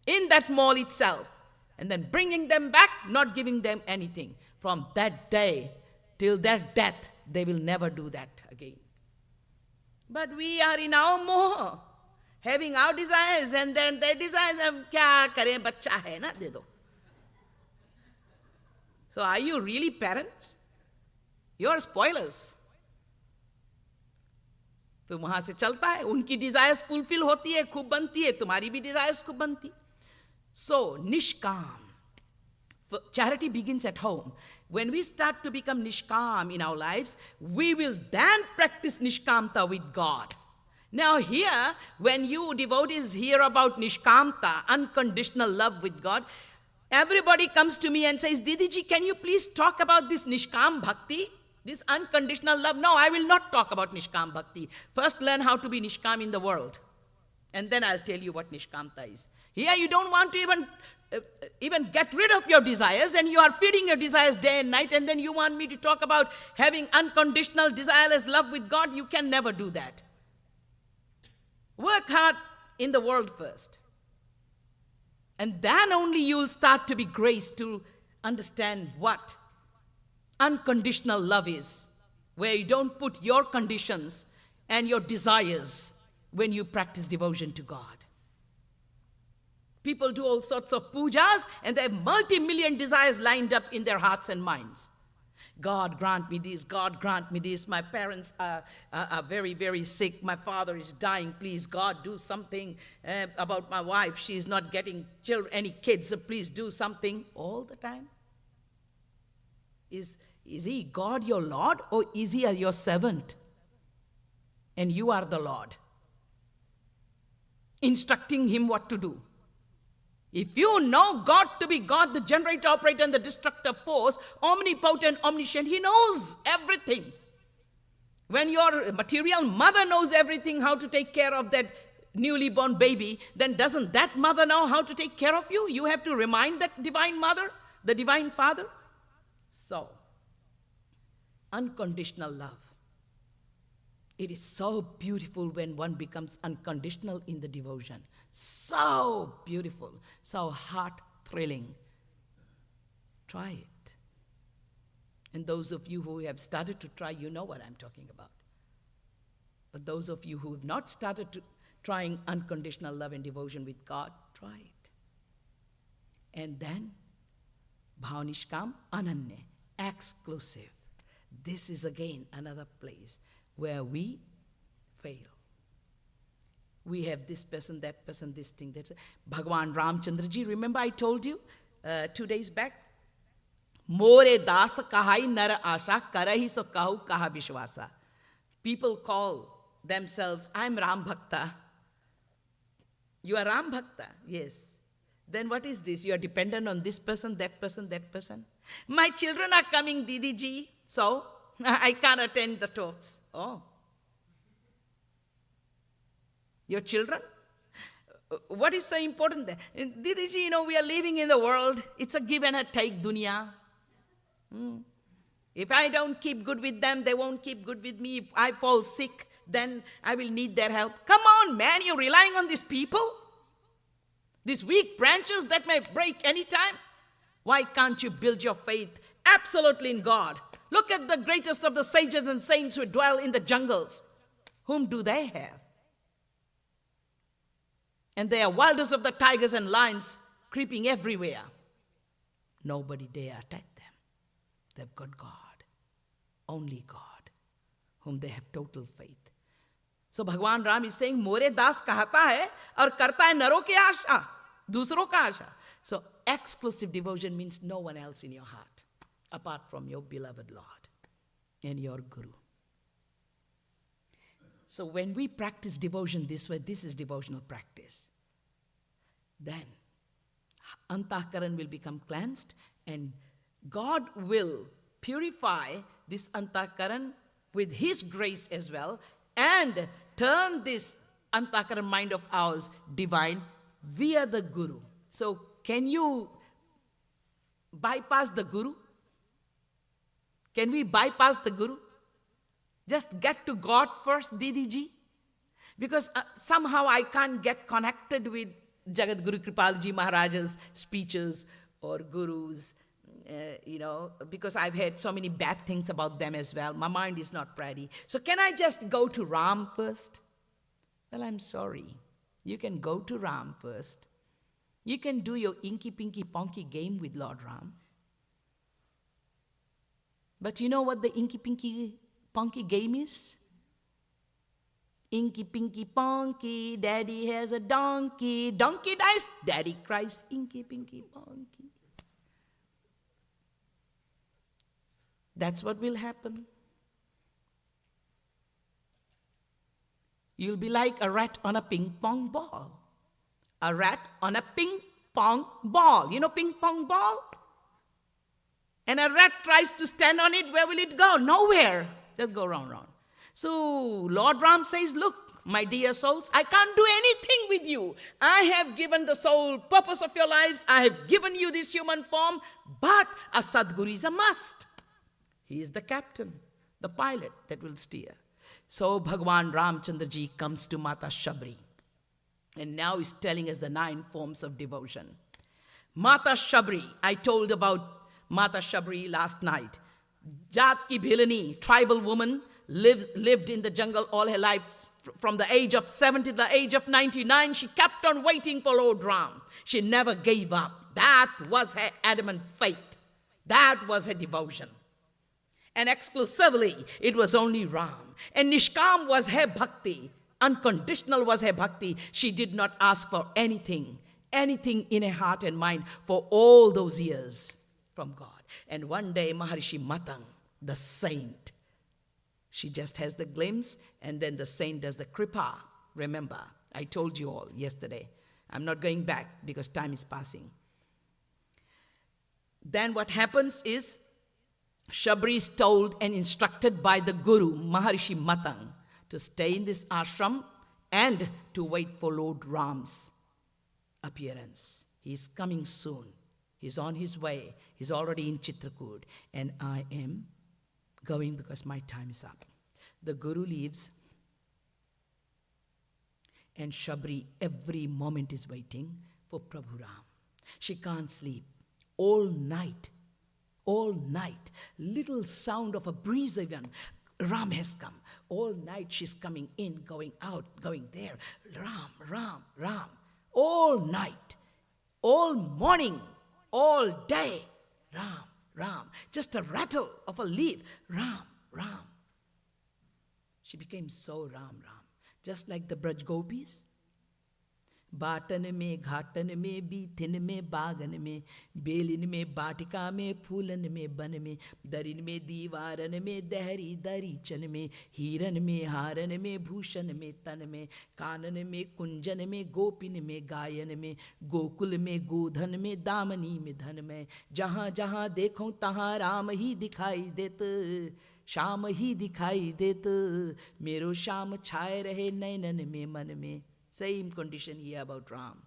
S1: In that mall itself. And then bringing them back, not giving them anything. From that day till their death, they will never do that again. But we are in our moha, having our desires, and then their desires, kya kare, bachcha hai na, de do. So are you really parents? You are spoilers. फिर वहां से चलता है, उनकी desires fulfil होती है, खूब बनती है, तुम्हारी भी डिजायर्स खूब बनती. So, nishkam. Charity begins at home. When we start to become nishkam in our lives, we will then practice nishkamta with God. Now here, when you devotees hear about nishkamta, unconditional love with God, everybody comes to me and says, Didiji, can you please talk about this nishkam bhakti? This unconditional love. No, I will not talk about nishkam bhakti. First learn how to be nishkam in the world. And then I'll tell you what nishkamta is. Here you don't want to even get rid of your desires, and you are feeding your desires day and night, and then you want me to talk about having unconditional, desireless love with God. You can never do that. Work hard in the world first. And then only you will start to be graced to understand what unconditional love is, where you don't put your conditions and your desires when you practice devotion to God. People do all sorts of pujas and they have multi-million desires lined up in their hearts and minds. God grant me this, God grant me this, my parents are very, very sick, my father is dying, please God do something about my wife, she is not getting any kids, so please do something all the time. Is he God your Lord, or is he your servant? And you are the Lord, instructing him what to do. If you know God to be God, the generator, operator, and the destructive force, omnipotent, omniscient, he knows everything. When your material mother knows everything, how to take care of that newly born baby, then doesn't that mother know how to take care of you? You have to remind that divine mother, the divine father. So, unconditional love. It is so beautiful when one becomes unconditional in the devotion. So beautiful, so heart-thrilling. Try it. And those of you who have started to try, you know what I'm talking about. But those of you who have not started trying unconditional love and devotion with God, try it. And then, Bhavanishkam Ananya, exclusive. This is again another place where we fail. We have this person, that person, this thing, that's Bhagavan Ramchandra ji. Remember I told you, 2 days back. More das kahai nar asha, karahi so kahu kaha vishwasa. People call themselves, I'm Ram Bhakta. You are Ram Bhakta, yes. Then what is this? You are dependent on this person, that person, that person. My children are coming, Didi ji, so I can't attend the talks. Oh. Your children? What is so important there? Didi ji, we are living in the world. It's a give and a take dunya. If I don't keep good with them, they won't keep good with me. If I fall sick, then I will need their help. Come on, man, you're relying on these people? These weak branches that may break anytime? Why can't you build your faith absolutely in God? Look at the greatest of the sages and saints who dwell in the jungles. Whom do they have? And they are wildest of the tigers and lions creeping everywhere. Nobody dare attack them. They've got God. Only God, whom they have total faith. So Bhagwan Ram is saying, More das kahata hai aur karta hai naro ki asha, dusro ka asha. So exclusive devotion means no one else in your heart, apart from your beloved Lord and your Guru. So when we practice devotion this way, this is devotional practice, then antahkaran will become cleansed and God will purify this antahkaran with His grace as well and turn this antahkaran mind of ours divine via the Guru. So can you bypass the Guru? Can we bypass the Guru? Just get to God first, Didi ji? Because somehow I can't get connected with Jagat Guru Kripalji Maharaj's speeches or Gurus, because I've heard so many bad things about them as well. My mind is not ready. So can I just go to Ram first? Well, I'm sorry. You can go to Ram first. You can do your inky, pinky, ponky game with Lord Ram. But you know what the inky, pinky, ponky game is? Inky, pinky, ponky, daddy has a donkey. Donkey dies, daddy cries, inky, pinky, ponky. That's what will happen. You'll be like a rat on a ping pong ball. A rat on a ping pong ball. You know ping pong ball? And a rat tries to stand on it, where will it go? Nowhere. Just go round. So Lord Ram says, look, my dear souls, I can't do anything with you. I have given the sole purpose of your lives. I have given you this human form, but a Sadguru is a must. He is the captain, the pilot that will steer. So Bhagwan Ramchandra ji comes to Mata Shree. And now he's telling us the 9 forms of devotion. Mata Shree, I told about Mata Shree last night. Jat ki bhilani, tribal woman, lived in the jungle all her life. From the age of 70 to the age of 99, she kept on waiting for Lord Ram. She never gave up. That was her adamant faith. That was her devotion. And exclusively, it was only Ram. And Nishkam was her bhakti. Unconditional was her bhakti. She did not ask for anything in her heart and mind for all those years from God. And one day, Maharishi Matang, the saint, she just has the glimpse, and then the saint does the kripa. Remember, I told you all yesterday. I'm not going back because time is passing. Then what happens is, Shree is told and instructed by the Guru, Maharishi Matang, to stay in this ashram and to wait for Lord Ram's appearance. He's coming soon. He's on his way. He's already in Chitrakoot. And I am going because my time is up. The Guru leaves. And Shree every moment is waiting for Prabhu Ram. She can't sleep. All night, little sound of a breeze even. Ram has come. All night she's coming in, going out, going there. Ram. All night, all morning, all day. Ram. Just a rattle of a leaf. Ram. She became so Ram. Just like the Braj Gopis. बाटन में घाटन में बीथिन में बागन में बेलिन में बाटिका में फूलन में बन में दरिन में दीवारन में दहरी दरीचन में हीरन में हारन में भूषण में तन में कानन में कुंजन में गोपिन में गायन में गोकुल में गोधन में दामनी में धन में जहाँ जहाँ देखो तहाँ राम ही दिखाई देत श्याम ही दिखाई देत मेरो श्याम छाए रहे नैनन में मन में. Same condition here about Ram.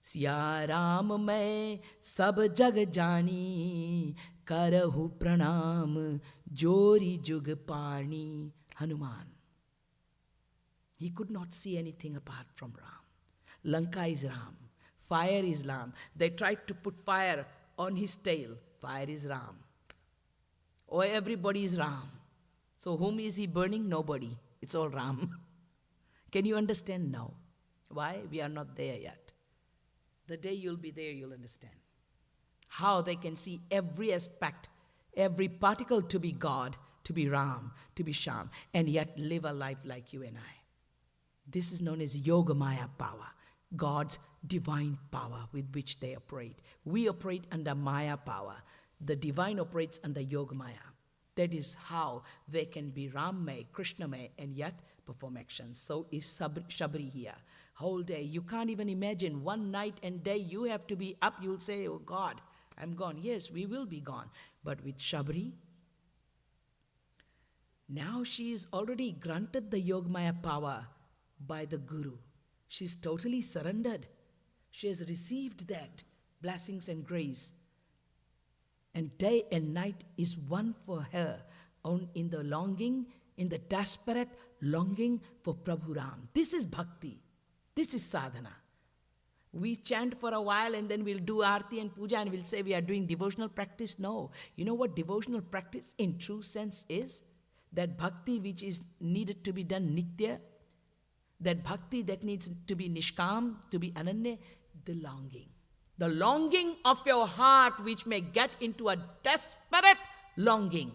S1: Siya Ram मैं सब जग जानी करहु प्रणाम जोरी जुग पानी. Hanuman. He could not see anything apart from Ram. Lanka is Ram. Fire is Ram. They tried to put fire on his tail. Fire is Ram. Oh, everybody is Ram. So whom is he burning? Nobody. It's all Ram. Can you understand now? Why? We are not there yet. The day you'll be there, you'll understand. How they can see every aspect, every particle to be God, to be Ram, to be Sham, and yet live a life like you and I. This is known as Yogamaya power, God's divine power with which they operate. We operate under Maya power. The divine operates under Yogamaya. That is how they can be Rammay, Krishnamay, and yet perform actions. So is Shabri here. Whole day. You can't even imagine one night and day you have to be up. You'll say, oh God, I'm gone. Yes, we will be gone. But with Shabri, now she is already granted the Yogamaya power by the Guru. She's totally surrendered. She has received that blessings and grace. And day and night is one for her in the longing, in the desperate longing for Prabhu Ram. This is bhakti. This is sadhana. We chant for a while and then we'll do arti and puja and we'll say we are doing devotional practice. No. You know what devotional practice in true sense is? That bhakti which is needed to be done nitya, that bhakti that needs to be nishkam, to be ananya, the longing. The longing of your heart which may get into a desperate longing.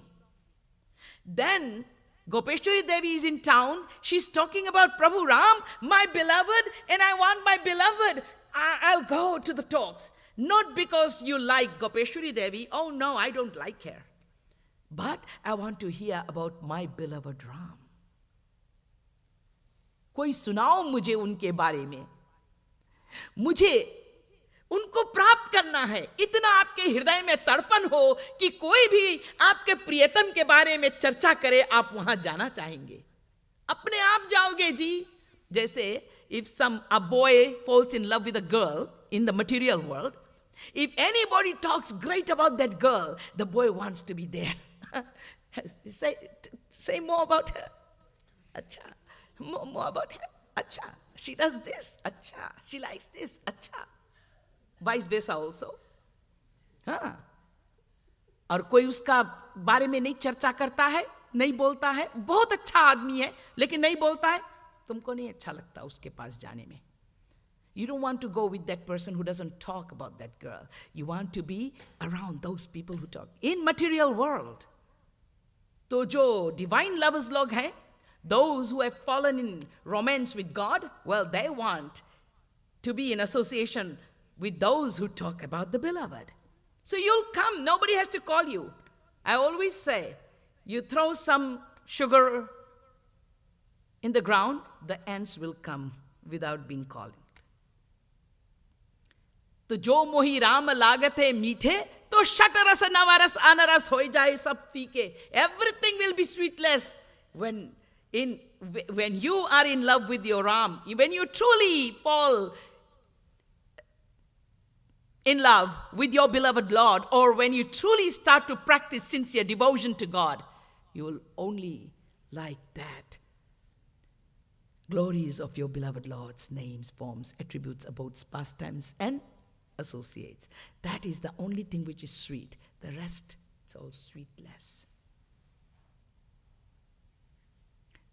S1: Then Gopeshwari Devi is in town. She's talking about Prabhu Ram, my beloved, and I want my beloved. I'll go to the talks. Not because you like Gopeshwari Devi. Oh no, I don't like her. But I want to hear about my beloved Ram. कोई सुनाओ मुझे उनके बारे में. मुझे उनको प्राप्त करना है. इतना आपके हृदय में तड़पन हो कि कोई भी आपके प्रियतम के बारे में चर्चा करे, आप वहां जाना चाहेंगे. अपने आप जाओगे जी. जैसे if a boy falls in love with a girl in the material world, if anybody talks great about that girl, the boy wants to be there. say more about her. Acha. More about her. Acha. She does this. Acha. She likes this. Acha. Vice versa also. हाँ. और कोई उसका बारे में नहीं चर्चा करता है, नहीं बोलता है, बहुत अच्छा आदमी है लेकिन नहीं बोलता है, तुमको नहीं अच्छा लगता उसके पास जाने में. You don't want to go with that person who doesn't talk about that girl. You want to be around those people who talk. In material world, तो जो divine lovers लोग हैं, those who have fallen in romance with God, well, they want to be in association with those who talk about the beloved. So you'll come. Nobody has to call you. I always say, you throw some sugar in the ground, the ants will come without being called. तो जो मोही राम लागते मीठे तो shut रस नवरस onrush हो जाए सब फीके. Everything will be sweetless when you are in love with your Ram. When you truly fall in love with your beloved Lord, or when you truly start to practice sincere devotion to God, you will only like that. Glories of your beloved Lord's names, forms, attributes, abodes, pastimes, and associates. That is the only thing which is sweet. The rest, it's all sweetless.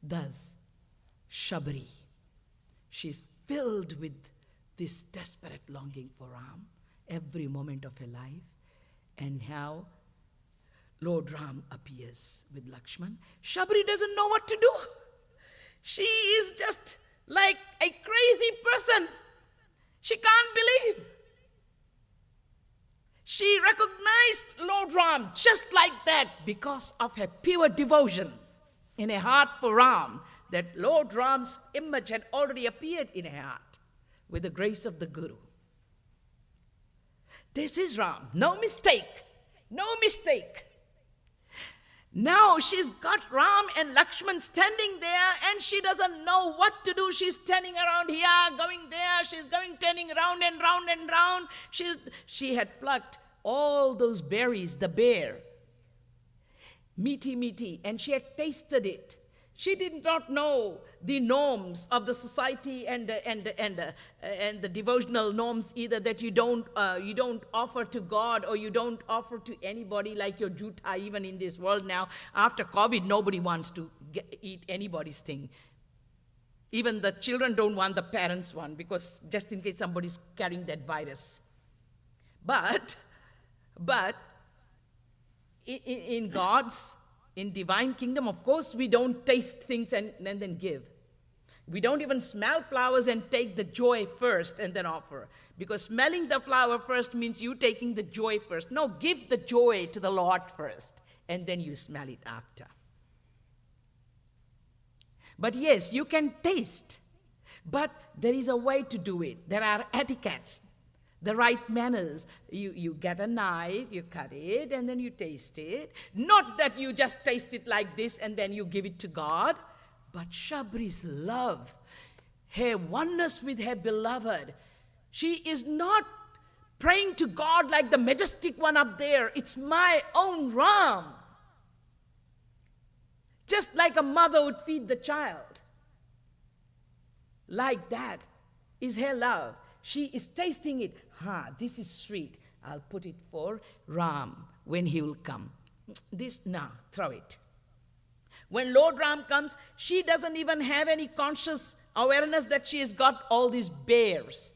S1: Thus, Shabri, she's filled with this desperate longing for Ram every moment of her life. And how Lord Ram appears with Lakshman. Shabri doesn't know what to do. She is just like a crazy person She can't believe. She recognized Lord Ram just like that because of her pure devotion in her heart for Ram, that Lord Ram's image had already appeared in her heart with the grace of the Guru. This is Ram. No mistake. No mistake. Now she's got Ram and Lakshman standing there and she doesn't know what to do. She's turning around here, going there. She's going, turning round and round and round. She had plucked all those berries, the bear, meaty, and she had tasted it. She did not know the norms of the society and the devotional norms either, that you don't offer to God or you don't offer to anybody, like your jutha. Even in this world now, after COVID, nobody wants to eat anybody's thing. Even the children don't want the parents' one, because just in case somebody's carrying that virus. But in God's, in divine kingdom, of course, we don't taste things and then give. We don't even smell flowers and take the joy first and then offer. Because smelling the flower first means you taking the joy first. No, give the joy to the Lord first, and then you smell it after. But yes, you can taste. But there is a way to do it. There are etiquettes, the right manners. You get a knife, you cut it, and then you taste it. Not that you just taste it like this and then you give it to God. But Shabri's love, her oneness with her beloved, she is not praying to God like the majestic one up there. It's my own Ram. Just like a mother would feed the child. Like that is her love. She is tasting it. This is sweet. I'll put it for Ram when he will come. Throw it. When Lord Ram comes, she doesn't even have any conscious awareness that she has got all these bears,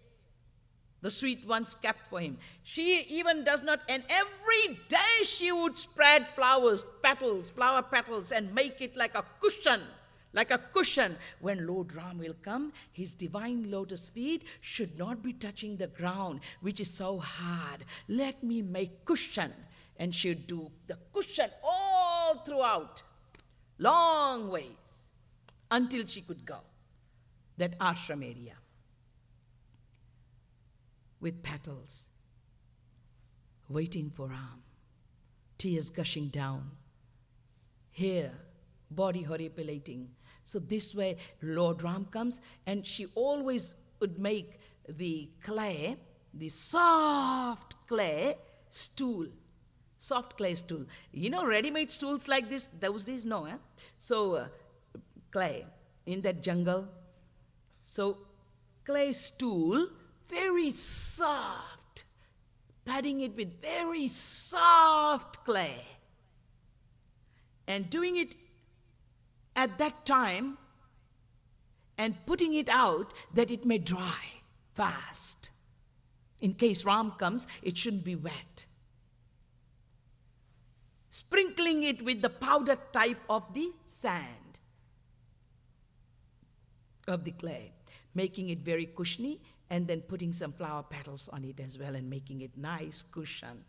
S1: the sweet ones kept for him. She even does not, and every day she would spread flower petals, and make it like a cushion. Like a cushion. When Lord Ram will come, his divine lotus feet should not be touching the ground, which is so hard. Let me make cushion. And she'd do the cushion all throughout, long ways, until she could go. That ashram area, with petals, waiting for Ram, tears gushing down, hair, body horripilating. So this way, Lord Ram comes, and she always would make the clay, the soft clay stool. Soft clay stool. You know, ready-made stools like this, those days, no. So, clay in that jungle. So, clay stool, very soft, padding it with very soft clay. And doing it at that time and putting it out that it may dry fast. In case Ram comes, it shouldn't be wet. Sprinkling it with the powder type of the sand, of the clay, making it very cushiony, and then putting some flower petals on it as well and making it nice cushion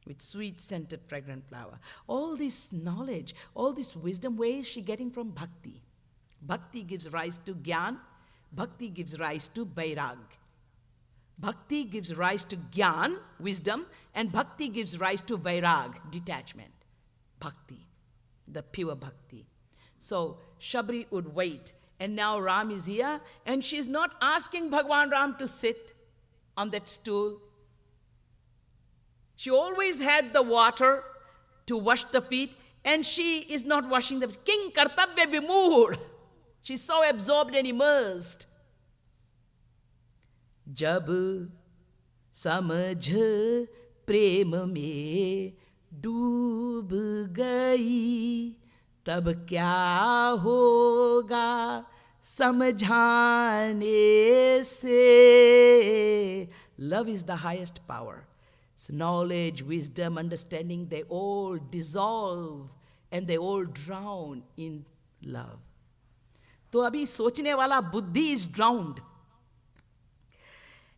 S1: with sweet scented fragrant flower. All this knowledge, all this wisdom, where is she getting from? Bhakti. Bhakti gives rise to Gyan. Bhakti gives rise to Vairag. Bhakti gives rise to Gyan, wisdom, and Bhakti gives rise to Vairag, detachment. Bhakti, the pure Bhakti. So Shabri would wait, and now Ram is here, and she's not asking Bhagwan Ram to sit on that stool. She always had the water to wash the feet, and she is not washing the feet. King Kartabya Vimur. She's so absorbed and immersed. जब समझ प्रेम में डूब गई तब क्या होगा समझाने से. Love is the highest power. So knowledge, wisdom, understanding, they all dissolve and they all drown in love. तो अभी सोचने वाला बुद्धि is drowned.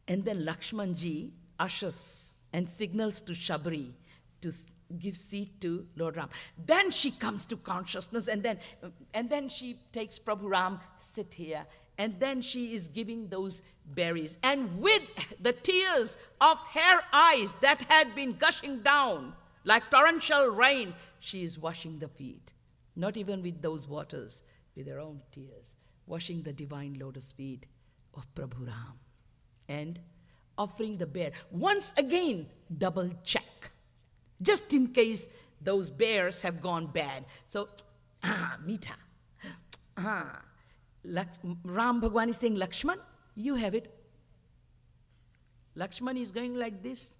S1: And then Lakshmanji ushers and signals to Shree to give seat to Lord Ram. Then she comes to consciousness, and then she takes Prabhu Ram, sit here, and then she is giving those berries. And with the tears of her eyes that had been gushing down like torrential rain, she is washing the feet. Not even with those waters, with her own tears, washing the divine lotus feet of Prabhu Ram. And offering the bear. Once again, double check. Just in case those bears have gone bad. So, Meeta. Ram Bhagwan is saying, Lakshman, you have it. Lakshman is going like this.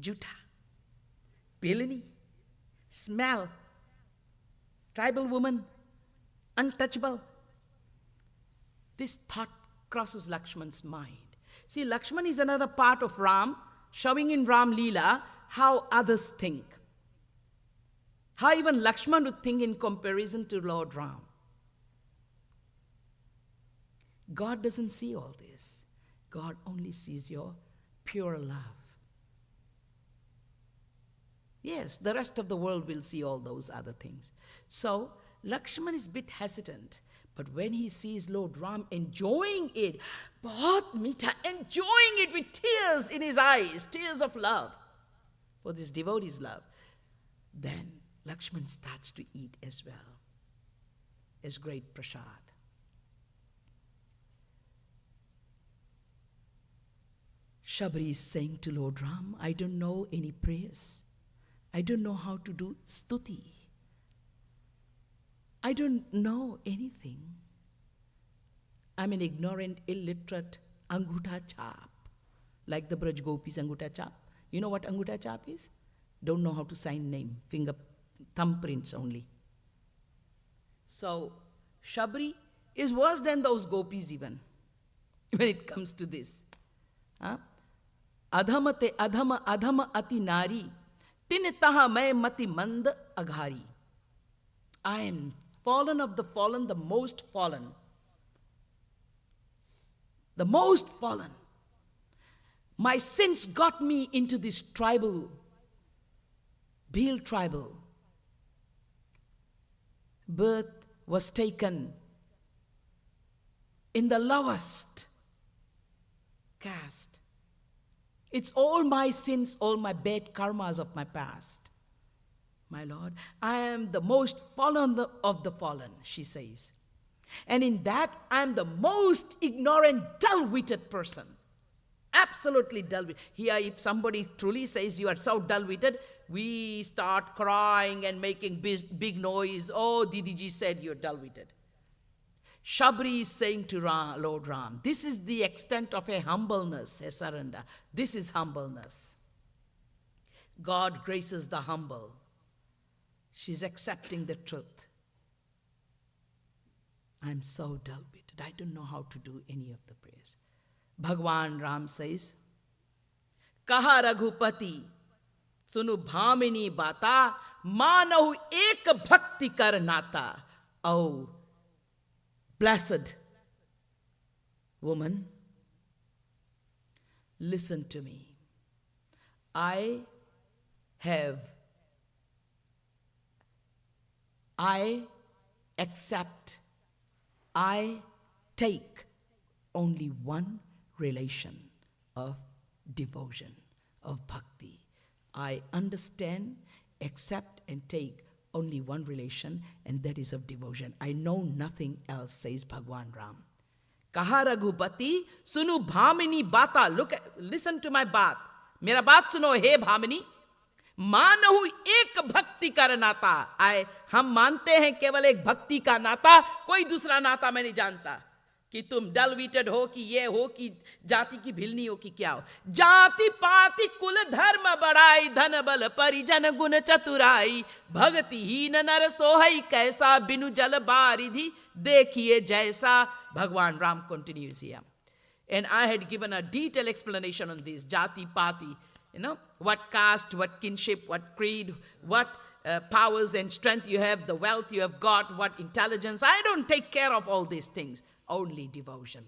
S1: Juta. Pilini. Smell. Tribal woman. Untouchable. This thought crosses Lakshman's mind. See, Lakshman is another part of Ram, showing in Ram Leela how others think. How even Lakshman would think in comparison to Lord Ram. God doesn't see all this. God only sees your pure love. Yes, the rest of the world will see all those other things. So, Lakshman is a bit hesitant. But when he sees Lord Ram enjoying it, bahut meetha, enjoying it with tears in his eyes, tears of love, for this devotee's love, then Lakshman starts to eat as well, as great prasad. Shree is saying to Lord Ram, I don't know any praise. I don't know how to do stuti. I don't know anything. I'm an ignorant, illiterate Angutha Chap, like the Braj Gopis Angutha Chap. You know what Angutha Chap is? Don't know how to sign name, finger, thumbprints only. So, Shree is worse than those gopis even, when it comes to this. Adhamate adhama adhama ati nari, tin taha may mati mand aghari. I am fallen of the fallen, the most fallen. The most fallen. My sins got me into this tribal, Bhil tribal. Birth was taken in the lowest caste. It's all my sins, all my bad karmas of my past. My Lord, I am the most fallen of the fallen, she says. And in that, I am the most ignorant, dull-witted person. Absolutely dull-witted. Here, if somebody truly says you are so dull-witted, we start crying and making big noise. Oh, Didiji said you're dull-witted. Shree is saying to Lord Ram, this is the extent of a humbleness, a surrender. This is humbleness. God graces the humble. She's accepting the truth. I'm so dull-witted. I don't know how to do any of the prayers. Bhagwan Ram says, Kaha Raghupati, sunu bhamini bata, manahu ek bhakti karnata. Oh, blessed woman, listen to me. I accept, I take only one relation of devotion, of bhakti. I understand, accept, and take only one relation, and that is of devotion. I know nothing else, says Bhagwan Ram. Kaha Raghupati, sunu bhamini bata. Listen to my baat. Mera baat suno, he bhamini. मानहु एक भक्ति का नाता. हम मानते हैं केवल एक भक्ति का नाता, कोई दूसरा नाता मैं नहीं जानता कि तुम डल-विटेड हो कि ये हो कि जाति की भिलनी हो कि क्या हो. जाति पाति कुल धर्म बड़ाई, धन बल परिजन गुण चतुराई, भक्ति हीन नर सोहई कैसा, बिनु जल बारिधि देखिए जैसा. Bhagwan Ram continues here. And I had given a detailed explanation on this, jati pati. You know, what caste, what kinship, what creed, what powers and strength you have, the wealth you have got, what intelligence. I don't take care of all these things. Only devotion.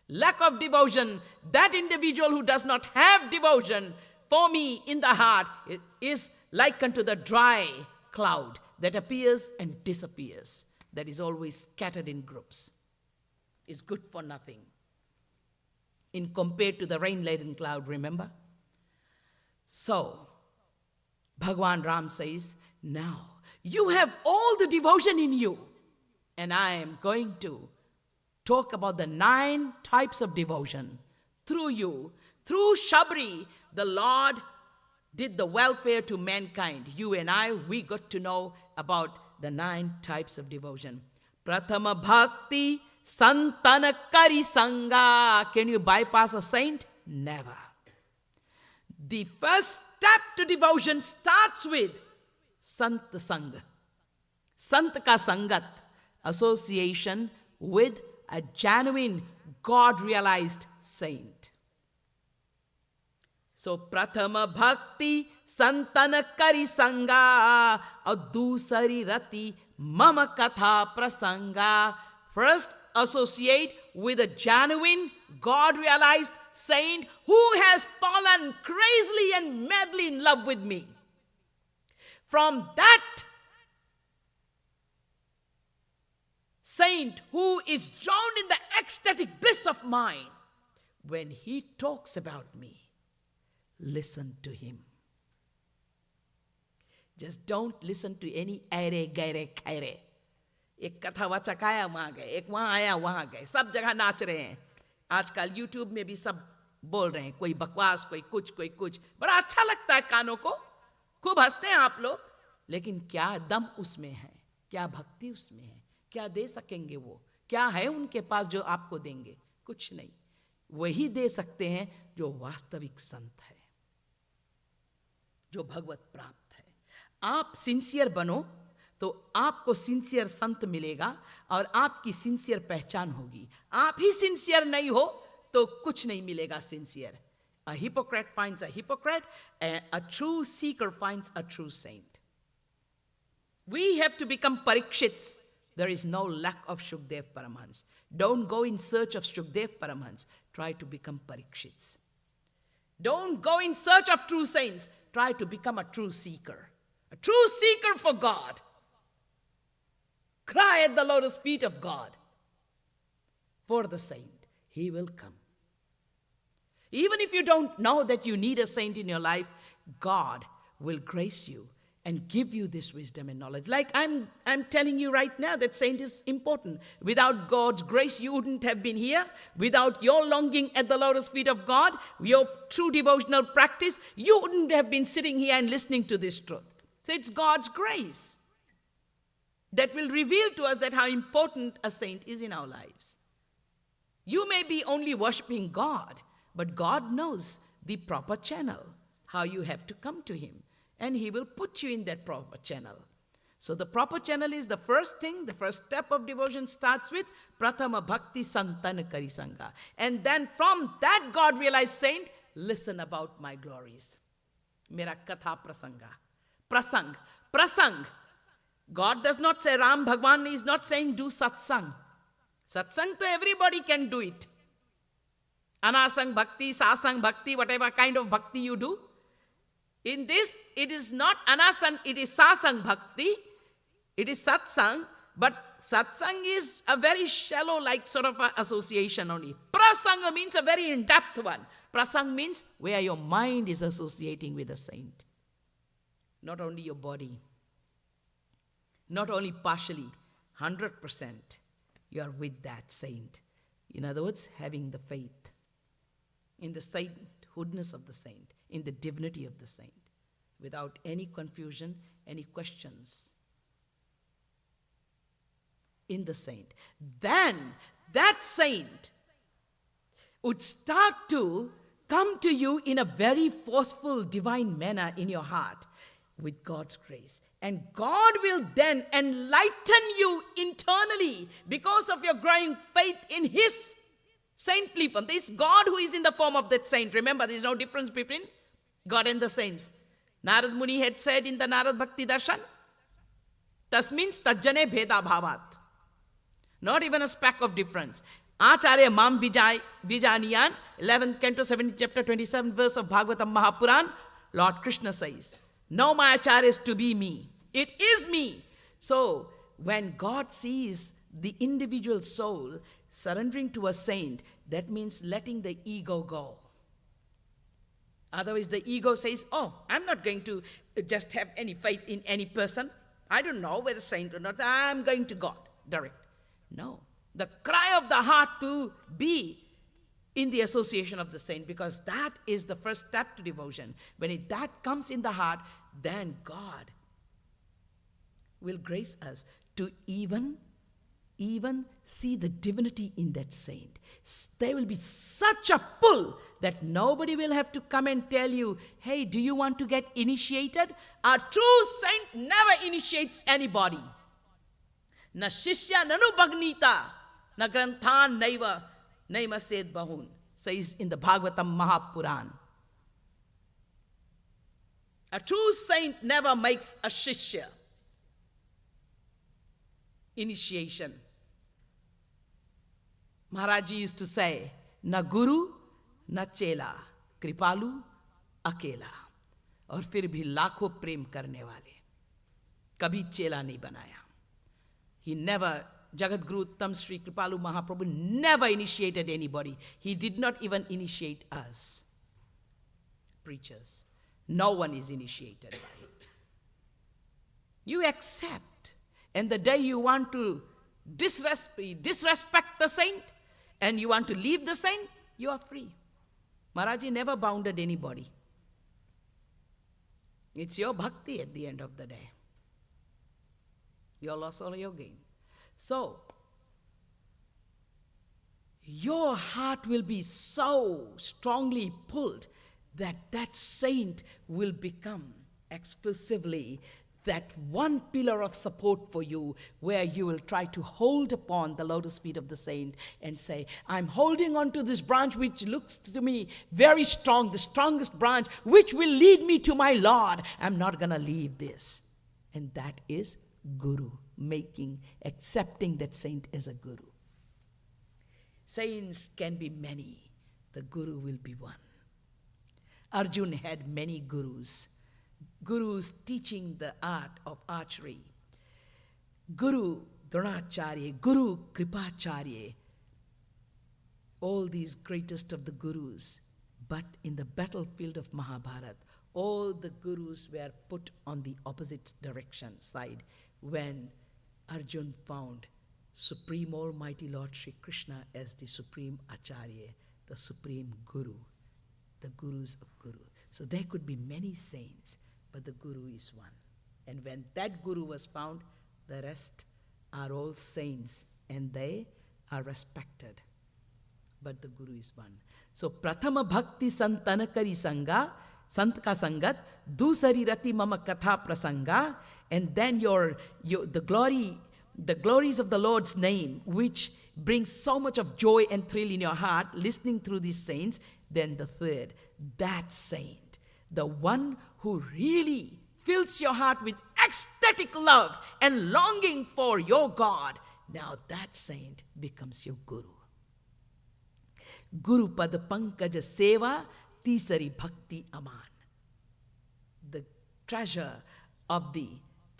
S1: Lack of devotion, that individual who does not have devotion for me in the heart is like unto the dry cloud that appears and disappears, that is always scattered in groups, is good for nothing. In compared to the rain-laden cloud, remember? So, Bhagwan Ram says, now you have all the devotion in you, and I am going to talk about the 9 types of devotion. Through you, through Shree, the Lord did the welfare to mankind. You and I, we got to know about the 9 types of devotion. Prathama Bhakti Santana Kari Sangha. Can you bypass a saint? Never. The first step to devotion starts with Sant Sangha. Sant ka Sangat, association with a genuine God-realized saint. So, Prathama Bhakti Santana Kari Sangha Adusari Rati Mama Katha Prasanga. First, associate with a genuine God-realized saint who has fallen crazily and madly in love with me. From that saint who is drowned in the ecstatic bliss of mine, when he talks about me, listen to him. Just don't listen to any aire gaire khaire. एक कथावाचक आया वहां गए, एक वहां आया वहां गए, सब जगह नाच रहे हैं. आजकल यूट्यूब में भी सब बोल रहे हैं, कोई बकवास, कोई कुछ. बड़ा अच्छा लगता है कानों को, खूब हंसते हैं आप लोग, लेकिन क्या दम उसमें है, क्या भक्ति उसमें है, क्या दे सकेंगे वो, क्या है उनके पास जो आपको देंगे? कुछ नहीं. वही दे सकते हैं जो वास्तविक संत है, जो भगवत प्राप्त है. आप सिंसियर बनो तो आपको सिंसियर संत मिलेगा और आपकी सिंसियर पहचान होगी. आप ही सिंसियर नहीं हो तो कुछ नहीं मिलेगा sincere. A hypocrite finds a hypocrite, and a true seeker finds a true saint. We have to become parikshits. There is no lack of Shukdev Paramhans. Don't go in search of Shukdev Paramhans. Try to become parikshits. Don't go in search of true saints. Try to become a true seeker. A true seeker for God. Cry at the lotus feet of God for the saint. He will come. Even if you don't know that you need a saint in your life, God will grace you and give you this wisdom and knowledge. Like I'm telling you right now that saint is important. Without God's grace, you wouldn't have been here. Without your longing at the lotus feet of God, your true devotional practice, you wouldn't have been sitting here and listening to this truth. So it's God's grace that will reveal to us that how important a saint is in our lives. You may be only worshiping God, but God knows the proper channel, how you have to come to him, and he will put you in that proper channel. So the proper channel is the first thing, the first step of devotion starts with Prathama Bhakti Santana Kari Sangha. And then from that God-realized saint, listen about my glories. Mera katha prasanga. Prasang. God does not say, Ram Bhagwan is not saying do satsang. Satsang to everybody can do it. Anasang bhakti, sasang bhakti, whatever kind of bhakti you do. In this, it is not anasang, it is sasang bhakti. It is satsang, but satsang is a very shallow like sort of association only. Prasanga means a very in-depth one. Prasang means where your mind is associating with a saint. Not only your body. Not only partially, 100%, you are with that saint. In other words, having the faith in the sainthoodness of the saint, in the divinity of the saint, without any confusion, any questions in the saint. Then that saint would start to come to you in a very forceful, divine manner in your heart with God's grace. And God will then enlighten you internally because of your growing faith in his saintly form. This God who is in the form of that saint. Remember, there is no difference between God and the saints. Narad Muni had said in the Narad Bhakti Darshan, Tasmins tajjane bheda bhavat. Not even a speck of difference. Acharya Mam Vijaniyan, 11th canto, 17th chapter, 27th verse of Bhagavatam Mahapuran, Lord Krishna says, "Know my acharyas to be me. It is me." So, when God sees the individual soul surrendering to a saint, that means letting the ego go. Otherwise, the ego says, "Oh, I'm not going to just have any faith in any person. I don't know whether saint or not. I'm going to God direct." No. The cry of the heart to be in the association of the saint, because that is the first step to devotion. When that comes in the heart, then God will grace us to even see the divinity in that saint. There will be such a pull that nobody will have to come and tell you, "Hey, do you want to get initiated?" A true saint never initiates anybody. Na shishya nanu bhagnita, na granthan naiva sed bahun, says in the Bhagavatam Mahapuran. A true saint never makes a shishya initiation. Maharaji used to say, "Na guru, na chela, kripalu, akela." और फिर भी लाखों प्रेम करने वाले, कभी चेला नहीं बनाया. He never, Jagat Guru Uttam Sri Kripalu Mahaprabhu never initiated anybody. He did not even initiate us, preachers. No one is initiated by it. You accept, and the day you want to disrespect the saint, and you want to leave the saint, you are free. Maharaji never bounded anybody. It's your bhakti at the end of the day. Your loss or your gain. So, your heart will be so strongly pulled that that saint will become exclusively that one pillar of support for you, where you will try to hold upon the lotus feet of the saint and say, "I'm holding on to this branch which looks to me very strong, the strongest branch, which will lead me to my Lord. I'm not going to leave this." And that is Guru, accepting that saint as a Guru. Saints can be many. The Guru will be one. Arjun had many gurus. Gurus teaching the art of archery. Guru Dronacharya, Guru Kripacharya, all these greatest of the gurus. But in the battlefield of Mahabharata, all the gurus were put on the opposite direction side when Arjun found Supreme Almighty Lord Shri Krishna as the Supreme Acharya, the Supreme Guru, the Gurus of Guru. So there could be many saints, but the Guru is one. And when that Guru was found, the rest are all saints, and they are respected. But the Guru is one. So, Prathama Bhakti Santanakari Sangha, Sant ka Sangat, Dusari Rati Mama Katha Prasanga, and then the glories of the Lord's name, which brings so much of joy and thrill in your heart, listening through these saints. Then the third, that saint, the one who really fills your heart with ecstatic love and longing for your God. Now that saint becomes your Guru. Guru Pad Pankaja Seva Tisari Bhakti Aman. The treasure of the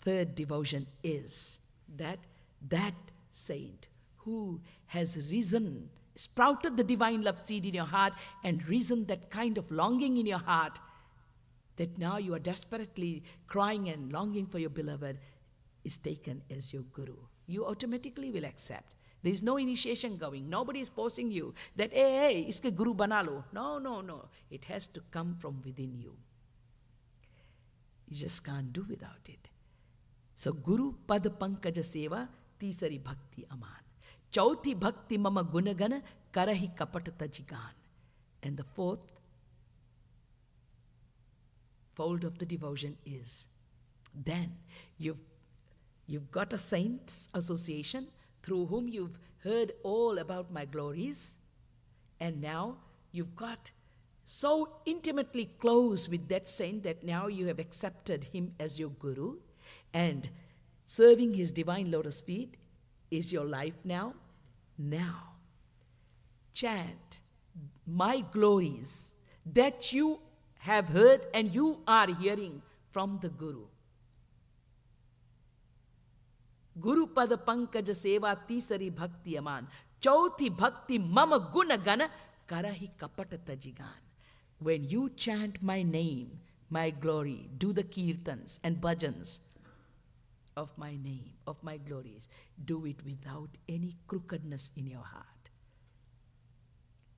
S1: third devotion is that saint who has risen, sprouted the divine love seed in your heart and risen that kind of longing in your heart that now you are desperately crying and longing for your beloved, is taken as your Guru. You automatically will accept. There is no initiation going. Nobody is forcing you that, hey, iske Guru banalo. No. It has to come from within you. You just can't do without it. So Guru Pad Pankaja Seva Tisari Bhakti Aman. Chauthi Bhakti Mama Gunagana Karahi Kapatata Jigan. And the fourth fold of the devotion is, then you've got a saints association through whom you've heard all about my glories, and now you've got so intimately close with that saint that now you have accepted him as your Guru, and serving his divine lotus feet is your life now. Now, chant my glories that you have heard and you are hearing from the Guru. Guru pada pankaj seva tisari bhakti aman, chauthi bhakti mama guna gana karahi kapata tajigan. When you chant my name, my glory, do the kirtans and bhajans of my name, of my glories, do it without any crookedness in your heart.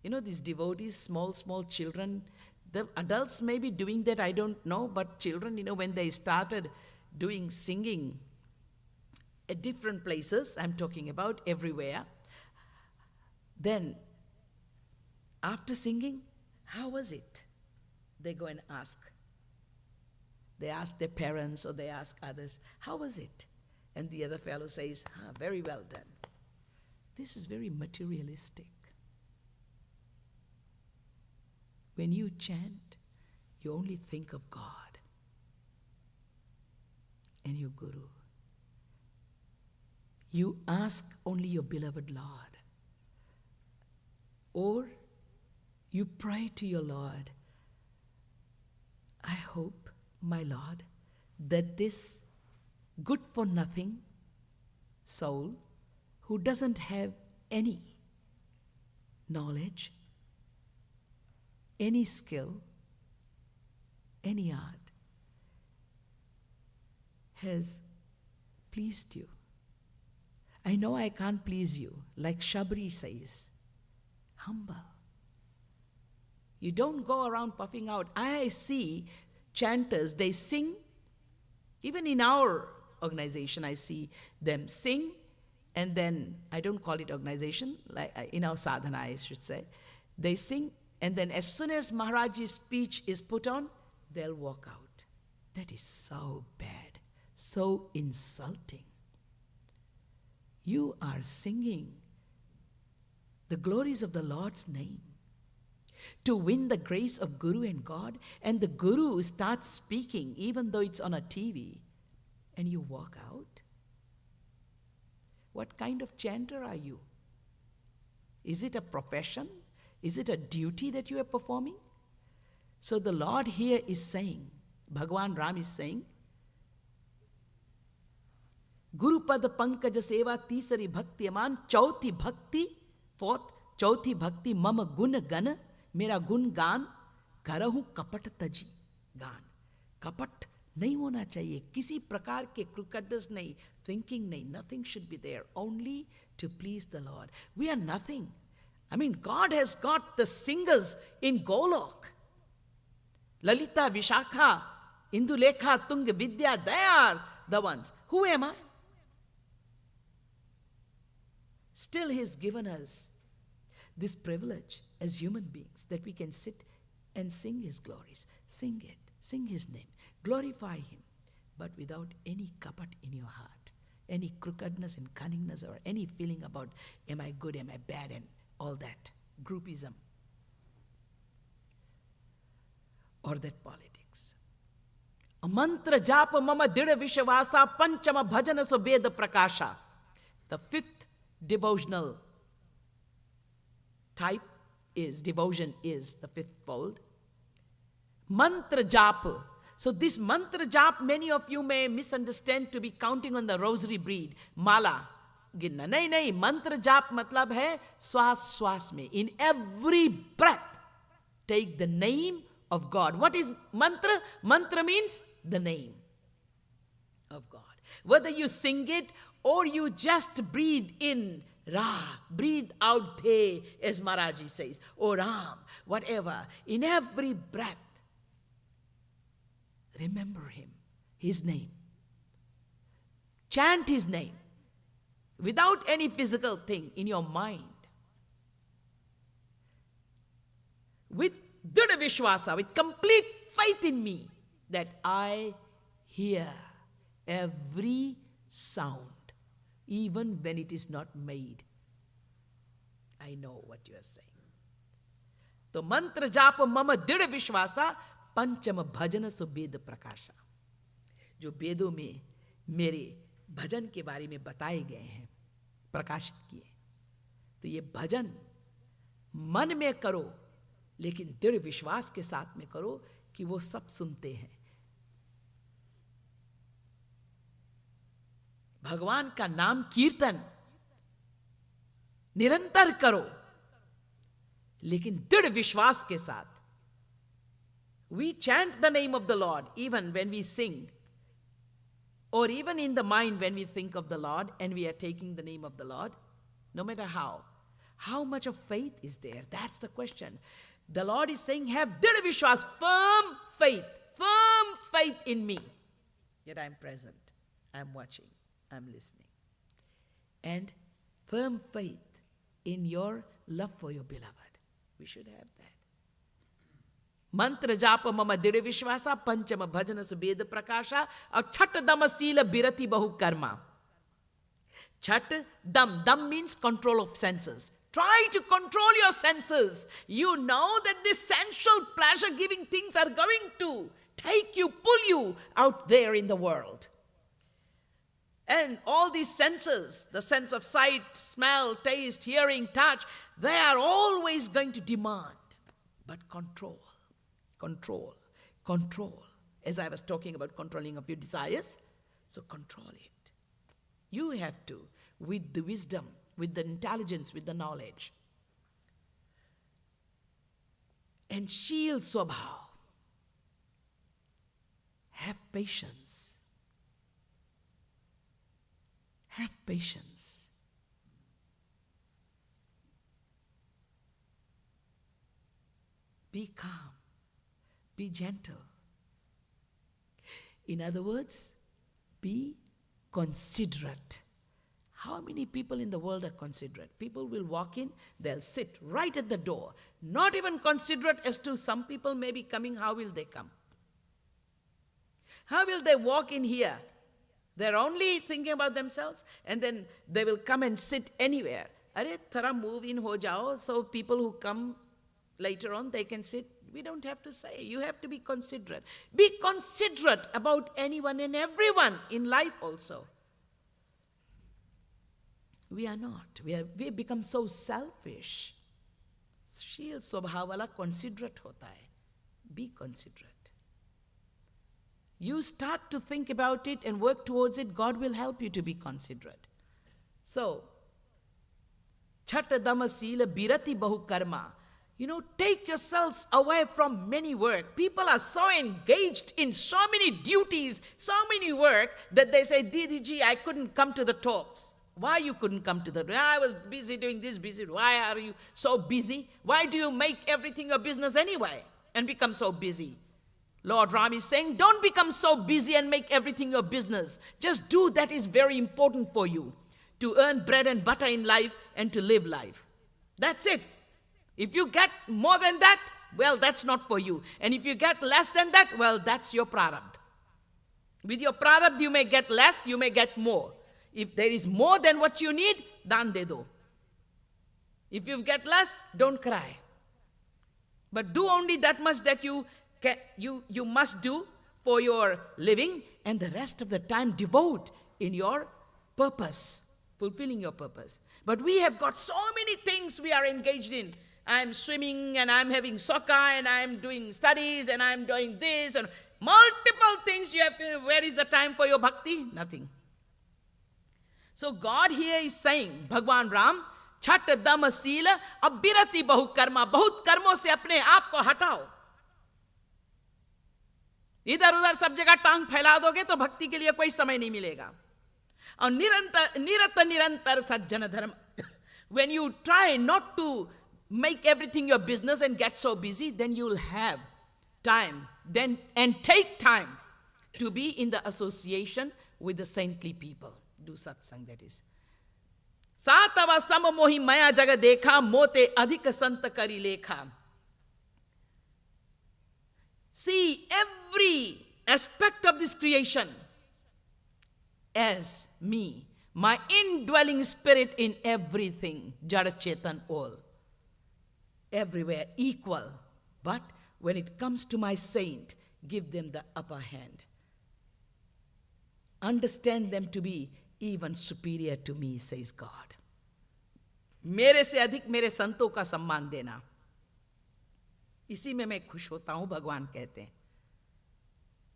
S1: You know, these devotees, small children, the adults may be doing that, I don't know, but children, you know, when they started doing singing at different places, I'm talking about everywhere, then after singing, how was it? They go and ask. They ask their parents or they ask others, how was it? And the other fellow says, very well done. This is very materialistic. When you chant, you only think of God and your Guru. You ask only your beloved Lord. Or you pray to your Lord, I hope, my Lord, that this good-for-nothing soul who doesn't have any knowledge, any skill, any art, has pleased you. I know I can't please you, like Shree says. Humble. You don't go around puffing out. I see chanters, they sing. Even in our organization, I see them sing, and then, I don't call it organization, like in our sadhana, I should say. They sing, and then as soon as Maharaj's speech is put on, they'll walk out. That is so bad, so insulting. You are singing the glories of the Lord's name to win the grace of Guru and God, and the Guru starts speaking even though it's on a TV, and you walk out. What kind of chanter are you? Is it a profession? Is it a duty that you are performing? So the Lord here is saying, Bhagavan Ram is saying, Guru pada pankaja seva tisari bhakti aman, chauthi bhakti, fourth, chauthi bhakti mama guna gana, मेरा गुण गान करहूं कपट तजी गान. कपट नहीं होना चाहिए, किसी प्रकार के crookedness नहीं, thinking नहीं, nothing should be there, only to please the Lord. We are nothing. I mean, God has got the singers in Golok. Lalita, Vishakha, Indulekha, Tunga, Vidya, they are the ones. Who am I? Still, He has given us this privilege as human beings that we can sit and sing His glories. Sing it, sing His name, glorify Him, but without any kapat in your heart, any crookedness and cunningness or any feeling about am I good, am I bad, and all that groupism or that politics. A mantra japa mama dida vishwasa panchama bhajana subeda prakasha. The fifth devotional type is, devotion is the fifth fold. Mantra japa. So this mantra jap, many of you may misunderstand to be counting on the rosary bead, mala, गिनना. नहीं नहीं, मंत्र जाप मतलब है श्वास श्वास में. In every breath, take the name of God. What is mantra? Mantra means the name of God. Whether you sing it or you just breathe in Ra, breathe out Te, as Maharaji says, or Ram, whatever. In every breath, remember Him, His name. Chant His name without any physical thing in your mind. With Dudha Vishwasa, with complete faith in me that I hear every sound, even when it is not made. I know what you are saying. तो मंत्र जाप मम दृढ़ विश्वासा पंचम भजन सो वेद प्रकाशा. जो वेदों में मेरे भजन के बारे में बताए गए हैं, प्रकाशित किए, तो ये भजन मन में करो, लेकिन दृढ़ विश्वास के साथ में करो कि वो सब सुनते हैं। भगवान का नाम कीर्तन निरंतर करो, लेकिन दृढ़ विश्वास के साथ। We chant the name of the Lord even when we sing, or even in the mind when we think of the Lord and we are taking the name of the Lord, no matter how. How much of faith is there? That's the question. The Lord is saying, have dृढ़ विश्वास, firm faith in me. Yet I'm present, I'm watching, I'm listening. And firm faith in your love for your beloved. We should have that. मंत्र जाप मम दृढ़ विश्वासा, पंचम भजन सुबेद प्रकाशा, और छठ दम seal बिरति बहु Karma. Chat, dam means control of senses. Try to control your senses. You know that these sensual pleasure-giving things are going to take you, pull you out there in the world. And all these senses, the sense of sight, smell, taste, hearing, touch, they are always going to demand. But control. As I was talking about controlling of your desires, so control it. You have to, with the wisdom, with the intelligence, with the knowledge. And Sheel Swabhav. Have patience. Have patience. Be calm. Be gentle. In other words, be considerate. How many people in the world are considerate? People will walk in, they'll sit right at the door. Not even considerate as to some people may be coming, how will they come? How will they walk in here? They're only thinking about themselves, and then they will come and sit anywhere. Are thara move in ho jao, so people who come later on, they can sit. We don't have to say. You have to be considerate. Be considerate about anyone and everyone in life also. We are not. We have become so selfish. Sheel Swabhav wala considerate hota hai. Be considerate. You start to think about it and work towards it, God will help you to be considerate. So, Chhat Dama Sila Birati Bahu Karma. Take yourselves away from many work. People are so engaged in so many duties, so many work, that they say, Didi ji, I couldn't come to the talks. Why you couldn't come to the talks? I was busy doing this, busy. Why are you so busy? Why do you make everything your business anyway and become so busy? Lord Ram is saying, don't become so busy and make everything your business. Just do that is very important for you, to earn bread and butter in life and to live life. That's it. If you get more than that, well, that's not for you. And if you get less than that, well, that's your prarabdha. With your prarabdha, you may get less, you may get more. If there is more than what you need, daan de do. If you get less, don't cry. But do only that much that you must do for your living, and the rest of the time devote in your purpose, fulfilling your purpose. But we have got so many things we are engaged in. I'm swimming, and I'm having soccer, and I'm doing studies, and I'm doing this, and multiple things you have to, where is the time for your bhakti? Nothing. So God here is saying, Bhagwan Ram, Chhat Dam Sila Abirati Bahu Karma, बहुत कर्मों से अपने आप को हटाओ. इधर उधर सब जगह टांग फैला दोगे तो भक्ति के लिए कोई समय नहीं मिलेगा. और निरंतर सज्जन धर्म. When you try not to make everything your business and get so busy, then you'll have time and take time to be in the association with the saintly people. Do satsang, that is. Satava samamohi maya jaga dekha mote adhika santa kari lekha. See every aspect of this creation as me, my indwelling spirit in everything, Jada Chetan all. Everywhere equal. But when it comes to my saint, give them the upper hand. Understand them to be even superior to me, says God. मेरे से अधिक मेरे संतों का सम्मान देना, इसी में मैं खुश होता हूं, भगवान कहते हैं।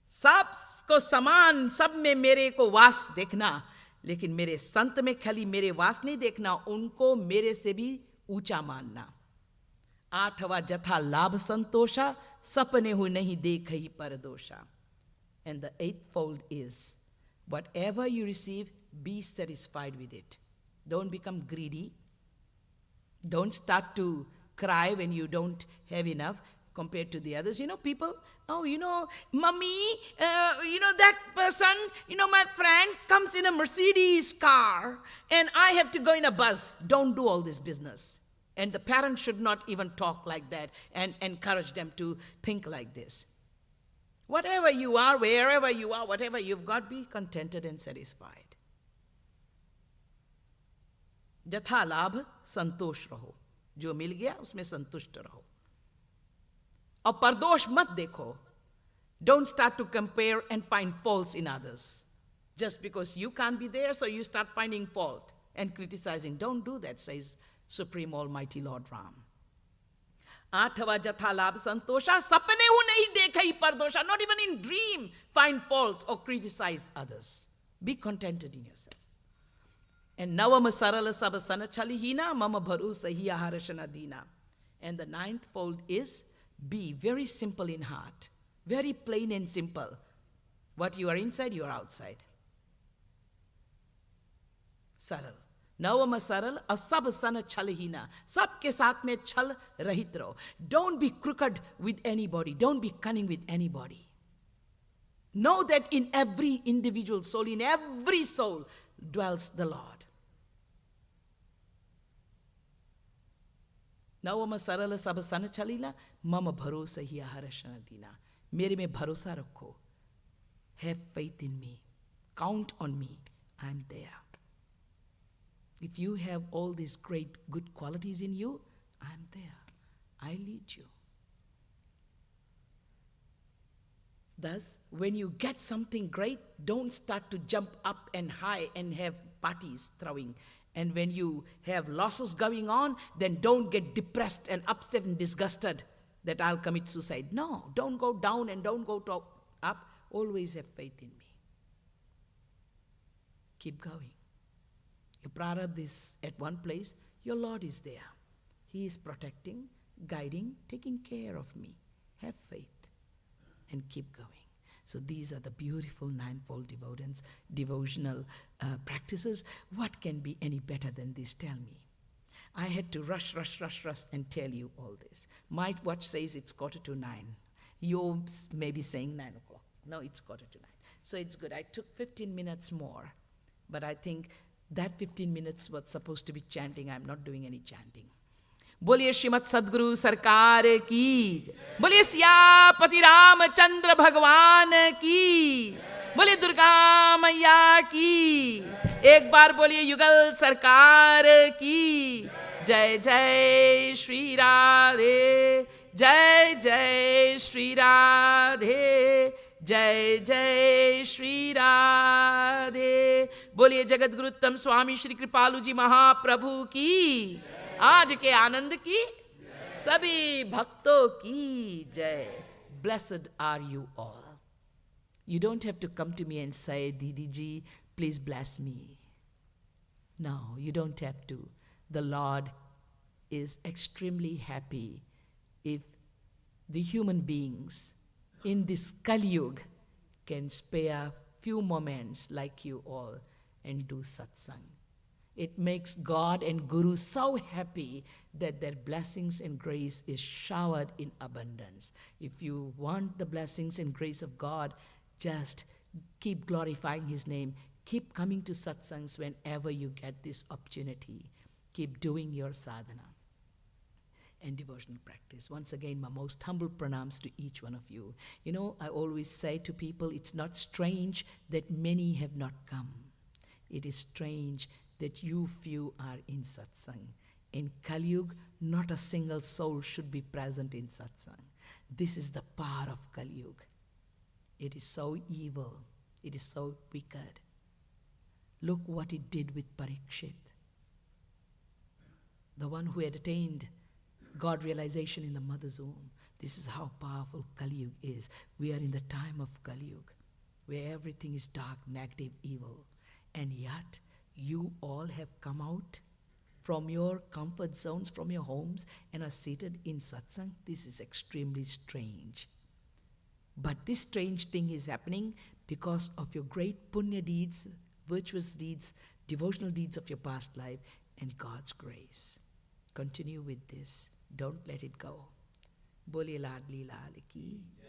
S1: सबको समान, सब में मेरे को वास देखना, लेकिन मेरे संत में खाली मेरे वास नहीं देखना, उनको मेरे से भी ऊंचा मानना। 8वां जथा लाभ संतोषा, सपने हु नहीं देख ही पर दोषा। And the 8th fold is, whatever you receive, be satisfied with it. Don't become greedy. Don't start to cry when you don't have enough compared to the others. People, mommy, that person, my friend comes in a Mercedes car and I have to go in a bus. Don't do all this business. And the parents should not even talk like that and encourage them to think like this. Whatever you are, wherever you are, whatever you've got, be contented and satisfied. जथा लाभ संतोष रहो, जो मिल गया उसमें संतुष्ट रहो, और परदोष मत देखो. Don't start to compare and find faults in others. Just because you can't be there, so you start finding fault and criticizing. Don't do that, says Supreme Almighty Lord Ram. 8वां जथा लाभ संतोषा, सपने हूं नहीं देखई परदोषा. Not even in dream find faults or criticize others. Be contented in yourself. And navam sarala sab sana chalihina mama bharu sahiya harashana dina. And the 9th fold is, be very simple in heart, very plain and simple. What you are inside, you are outside. Saral. नवम सरल असब सन छलहीना, सबके साथ में छल रहित रहो. Don't be crooked with anybody. Don't be cunning with anybody. Know that in every individual soul, in every soul dwells the Lord. नवम सरल सब सन छलीला मम भरोसा ही हर्षण दीना. मेरे में भरोसा रखो. Have faith in me. Count on me. I'm there. If you have all these great good qualities in you, I'm there. I lead you. Thus, when you get something great, don't start to jump up and high and have parties throwing. And when you have losses going on, then don't get depressed and upset and disgusted that I'll commit suicide. No, don't go down and don't go up. Always have faith in me. Keep going. You prarabdha is at one place, your Lord is there. He is protecting, guiding, taking care of me. Have faith and keep going. So these are the beautiful ninefold devotional practices. What can be any better than this? Tell me. I had to rush and tell you all this. My watch says it's 8:45. You may be saying 9 o'clock. No, it's 8:45. So it's good. I took 15 minutes more. But I think that 15 minutes was supposed to be chanting. I'm not doing any chanting. बोलिए श्रीमद सद्गुरु सरकार की, बोलिए सियापति रामचंद्र भगवान की, बोलिए दुर्गा मैया की. एक बार बोलिए युगल सरकार की. जय जय श्री राधे, जय जय श्री राधे, जय जय श्री राधे. बोलिए जगत गुरुत्तम स्वामी श्री कृपालु जी महाप्रभु की, आज के आनंद की, सभी भक्तों की जय. Blessed are you all. You don't have to come to me and say, Didi ji, please bless me. No, you don't have to. The Lord is extremely happy if the human beings in this Kali Yuga can spare few moments like you all and do satsang. It makes God and Guru so happy that their blessings and grace is showered in abundance. If you want the blessings and grace of God, just keep glorifying His name. Keep coming to satsangs whenever you get this opportunity. Keep doing your sadhana and devotional practice. Once again, my most humble pranams to each one of you. You know, I always say to people, it's not strange that many have not come. It is strange that you few are in satsang. In Kali Yuga, not a single soul should be present in satsang. This is the power of Kali Yuga. It is so evil. It is so wicked. Look what it did with Parikshit. the one who had attained God realization in the mother's womb. This is how powerful Kali Yuga is. We are in the time of Kali Yuga, where everything is dark, negative, evil. And yet, you all have come out from your comfort zones, from your homes, and are seated in satsang. This is extremely strange. But this strange thing is happening because of your great punya deeds, virtuous deeds, devotional deeds of your past life, and God's grace. Continue with this. Don't let it go. Bole Ladli Lal ki jai.